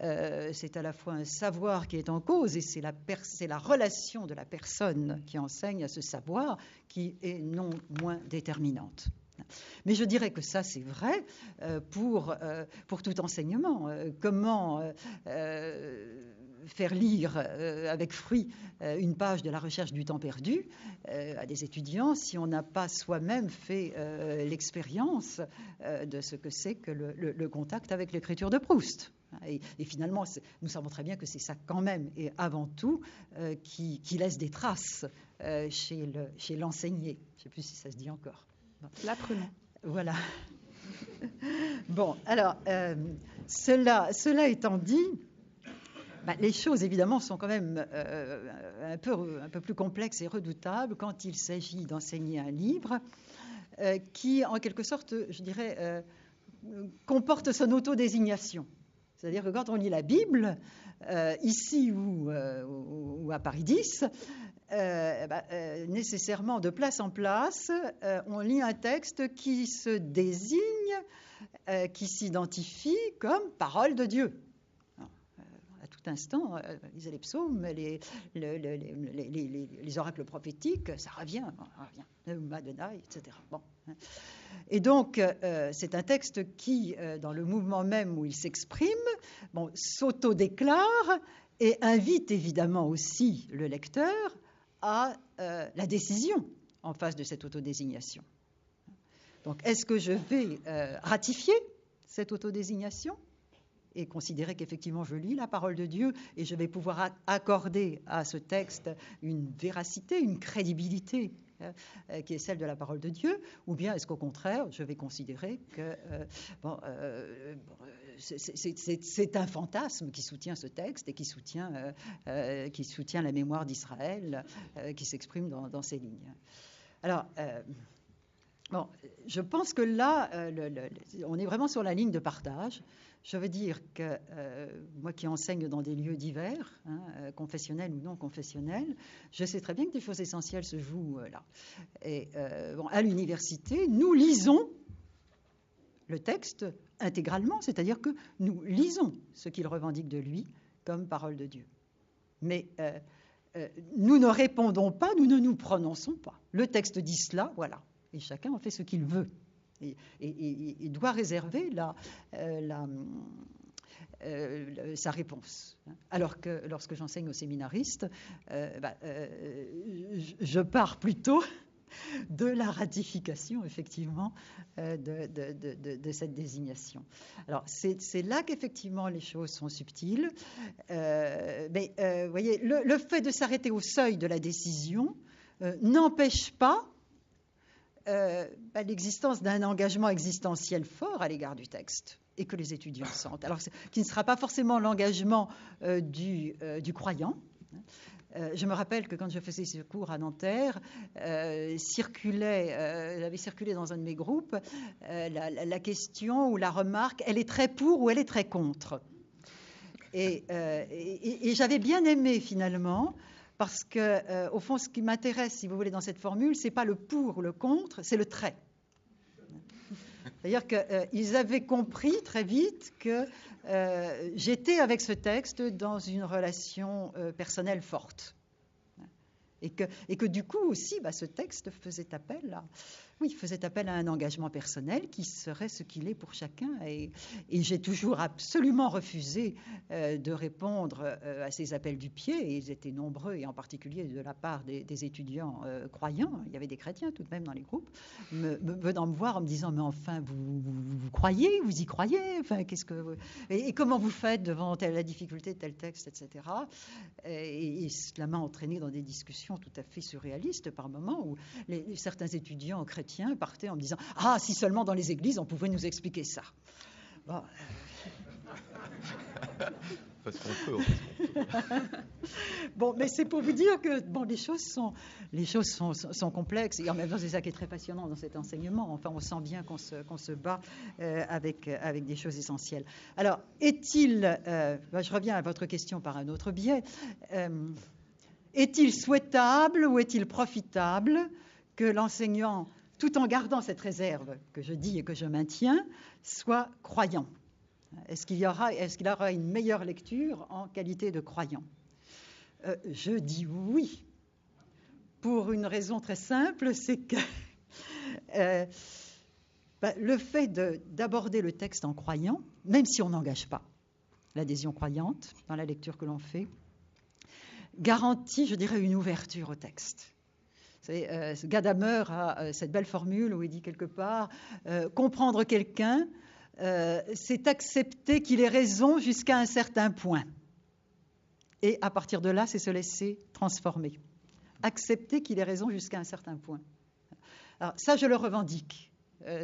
c'est à la fois un savoir qui est en cause et c'est la relation de la personne qui enseigne à ce savoir qui est non moins déterminante. Mais je dirais que ça, c'est vrai pour tout enseignement. Comment faire lire avec fruit une page de la recherche du temps perdu à des étudiants si on n'a pas soi-même fait l'expérience de ce que c'est que le contact avec l'écriture de Proust. Et finalement, nous savons très bien que c'est ça quand même, et avant tout, qui laisse des traces chez l'enseigné. Je ne sais plus si ça se dit encore. L'apprenant. Voilà. Bon, alors, cela étant dit, les choses, évidemment, sont quand même un peu plus complexes et redoutables quand il s'agit d'enseigner un livre qui, en quelque sorte, je dirais, comporte son autodésignation. C'est-à-dire que quand on lit la Bible, ici ou à Paris 10, nécessairement, de place en place, on lit un texte qui se désigne, qui s'identifie comme parole de Dieu. À tout instant, lisez les psaumes, les oracles prophétiques, ça revient, Adonai, etc. Bon. Et donc, c'est un texte qui, dans le mouvement même où il s'exprime, s'auto-déclare et invite évidemment aussi le lecteur à la décision en face de cette autodésignation. Donc, est-ce que je vais ratifier cette autodésignation et considérer qu'effectivement je lis la parole de Dieu et je vais pouvoir accorder à ce texte une véracité, une crédibilité qui est celle de la parole de Dieu, ou bien est-ce qu'au contraire je vais considérer que c'est un fantasme qui soutient ce texte et qui soutient la mémoire d'Israël qui s'exprime dans ces lignes. Alors, je pense que là, on est vraiment sur la ligne de partage. Je veux dire que moi qui enseigne dans des lieux divers, confessionnels ou non confessionnels, je sais très bien que des choses essentielles se jouent là. Et à l'université, nous lisons le texte intégralement, c'est-à-dire que nous lisons ce qu'il revendique de lui comme parole de Dieu. Mais nous ne répondons pas, nous ne nous prononçons pas. Le texte dit cela, voilà. Et chacun en fait ce qu'il veut. Et doit réserver sa réponse. Alors que lorsque j'enseigne aux séminaristes, je pars plutôt de la ratification, effectivement, de cette désignation. Alors, c'est là qu'effectivement les choses sont subtiles. Voyez, le fait de s'arrêter au seuil de la décision n'empêche pas l'existence d'un engagement existentiel fort à l'égard du texte et que les étudiants sentent. Alors, qui ne sera pas forcément l'engagement du croyant. Je me rappelle que quand je faisais ce cours à Nanterre, j'avais circulé dans un de mes groupes la question ou la remarque, elle est très pour ou elle est très contre. Et j'avais bien aimé finalement, parce que, au fond, ce qui m'intéresse, si vous voulez, dans cette formule, c'est pas le pour ou le contre, c'est le très. C'est-à-dire qu'ils avaient compris très vite que j'étais avec ce texte dans une relation personnelle forte. Et que du coup aussi, ce texte faisait appel à un engagement personnel qui serait ce qu'il est pour chacun. Et j'ai toujours absolument refusé de répondre à ces appels du pied, et ils étaient nombreux, et en particulier de la part des étudiants croyants. Il y avait des chrétiens tout de même dans les groupes, venant me voir en me disant « Mais enfin, vous croyez, vous y croyez, enfin, qu'est-ce que et comment vous faites devant la difficulté de tel texte, etc. » Et cela m'a entraîné dans des discussions tout à fait surréalistes par moments, où certains étudiants chrétiens partaient en me disant « Ah, si seulement dans les églises on pouvait nous expliquer ça. » Bon. Parce qu'on peut. Bon, mais c'est pour vous dire que les choses sont complexes, et en même temps c'est ça qui est très passionnant dans cet enseignement. Enfin, on sent bien qu'on se bat avec des choses essentielles. Alors, je reviens à votre question par un autre biais, est-il souhaitable ou est-il profitable que l'enseignant, tout en gardant cette réserve que je dis et que je maintiens, soit croyant? Est-ce qu'il aura une meilleure lecture en qualité de croyant? Je dis oui, pour une raison très simple, c'est que le fait d'aborder le texte en croyant, même si on n'engage pas l'adhésion croyante dans la lecture que l'on fait, garantit, je dirais, une ouverture au texte. Gadamer a cette belle formule où il dit quelque part comprendre quelqu'un, c'est accepter qu'il ait raison jusqu'à un certain point. Et à partir de là, c'est se laisser transformer. Accepter qu'il ait raison jusqu'à un certain point. Alors ça, je le revendique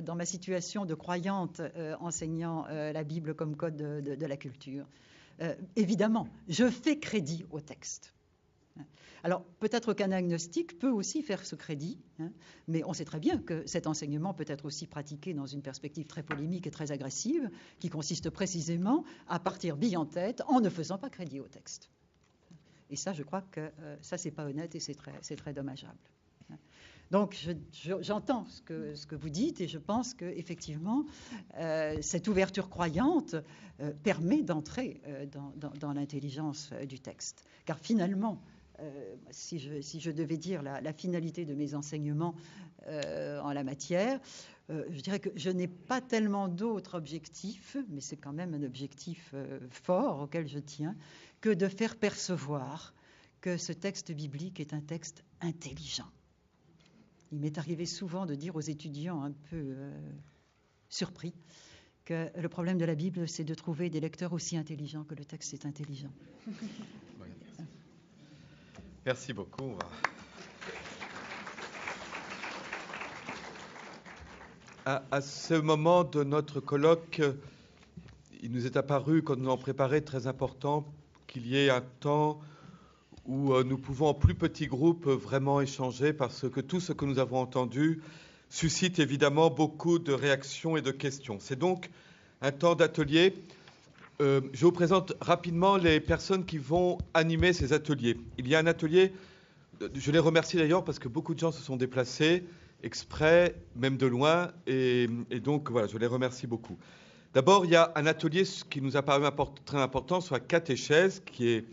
dans ma situation de croyante enseignant la Bible comme code de la culture. Évidemment, je fais crédit au texte. Alors, peut-être qu'un agnostique peut aussi faire ce crédit, mais on sait très bien que cet enseignement peut être aussi pratiqué dans une perspective très polémique et très agressive, qui consiste précisément à partir bille en tête en ne faisant pas crédit au texte. Et ça, je crois que ça, c'est pas honnête et c'est très dommageable. Donc, j'entends ce que vous dites, et je pense qu'effectivement, cette ouverture croyante permet d'entrer dans l'intelligence du texte. Car finalement, si je devais dire la finalité de mes enseignements en la matière, je dirais que je n'ai pas tellement d'autres objectifs, mais c'est quand même un objectif fort auquel je tiens, que de faire percevoir que ce texte biblique est un texte intelligent. Il m'est arrivé souvent de dire aux étudiants un peu surpris que le problème de la Bible, c'est de trouver des lecteurs aussi intelligents que le texte est intelligent. Merci beaucoup. À ce moment de notre colloque, il nous est apparu, quand nous en préparait, très important qu'il y ait un temps où nous pouvons en plus petits groupes vraiment échanger, parce que tout ce que nous avons entendu suscite évidemment beaucoup de réactions et de questions. C'est donc un temps d'atelier. Je vous présente rapidement les personnes qui vont animer ces ateliers. Il y a un atelier, je les remercie d'ailleurs parce que beaucoup de gens se sont déplacés exprès, même de loin, et donc voilà, je les remercie beaucoup. D'abord, il y a un atelier qui nous a paru très important sur la catéchèse, qui est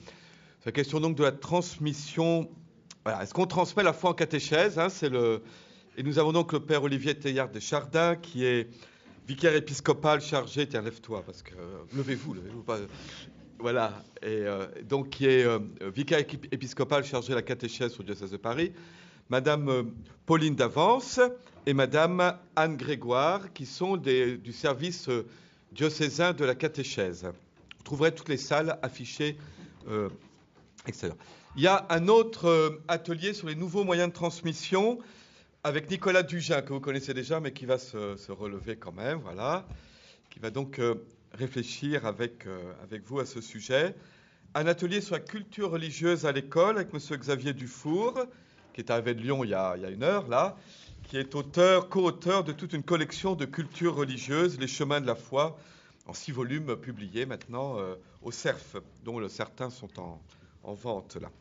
la question donc de la transmission. Voilà, est-ce qu'on transmet la foi en catéchèse, Et nous avons donc le père Olivier Teilhard de Chardin, qui est vicaire épiscopal chargé, tiens, lève-toi, parce que levez-vous pas. Voilà, et donc qui est vicaire épiscopal chargé de la catéchèse au diocèse de Paris, Madame Pauline Davance et Madame Anne Grégoire, qui sont du service diocésain de la catéchèse. Vous trouverez toutes les salles affichées extérieures. Il y a un autre atelier sur les nouveaux moyens de transmission, avec Nicolas Dugin, que vous connaissez déjà, mais qui va se relever quand même, voilà, qui va donc réfléchir avec vous à ce sujet. Un atelier sur la culture religieuse à l'école avec M. Xavier Dufour, qui est arrivé de Lyon il y a une heure, là, qui est co-auteur de toute une collection de cultures religieuses, Les chemins de la foi, en 6 volumes publiés maintenant au CERF, dont certains sont en vente, là.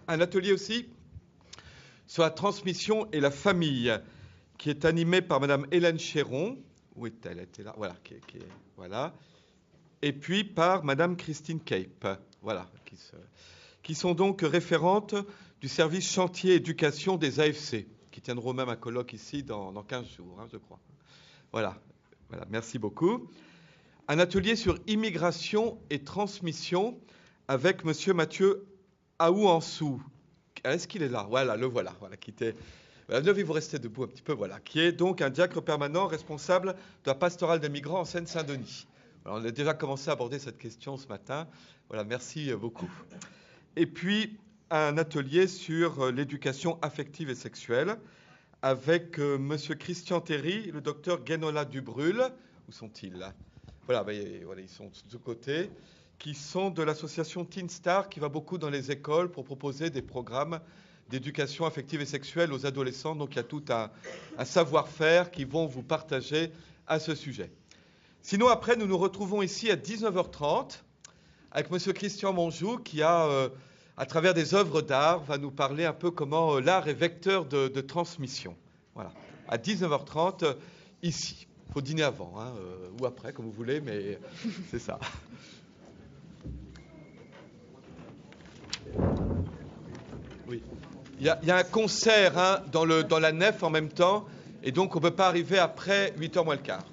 Un atelier aussi sur la transmission et la famille, qui est animée par Madame Hélène Chéron. Où est-elle? Elle était là. Voilà, voilà. Et puis par Madame Christine Cape. Voilà, qui sont donc référentes du service chantier éducation des AFC, qui tiendront même un colloque ici dans 15 jours, je crois. Voilà, merci beaucoup. Un atelier sur immigration et transmission avec Monsieur Mathieu Aouansou. Est-ce qu'il est là? Voilà, le voilà. Levez-vous, restez debout un petit peu, voilà. Qui est donc un diacre permanent responsable de la pastorale des migrants en Seine-Saint-Denis. Alors, on a déjà commencé à aborder cette question ce matin. Voilà, merci beaucoup. Et puis, un atelier sur l'éducation affective et sexuelle avec Monsieur Christian Théry, le docteur Guénola Dubrul. Où sont-ils là? Voilà, ils sont de ce côté, qui sont de l'association Teen Star, qui va beaucoup dans les écoles pour proposer des programmes d'éducation affective et sexuelle aux adolescents. Donc, il y a tout un savoir-faire qu'ils vont vous partager à ce sujet. Sinon, après, nous nous retrouvons ici à 19h30 avec Monsieur Christian Monjou, qui a, à travers des œuvres d'art, va nous parler un peu comment l'art est vecteur de transmission. Voilà, à 19h30 ici. Il faut dîner avant, ou après, comme vous voulez, mais c'est ça. Oui. Il y a un concert dans la nef en même temps, et donc on ne peut pas arriver après 8h moins le quart.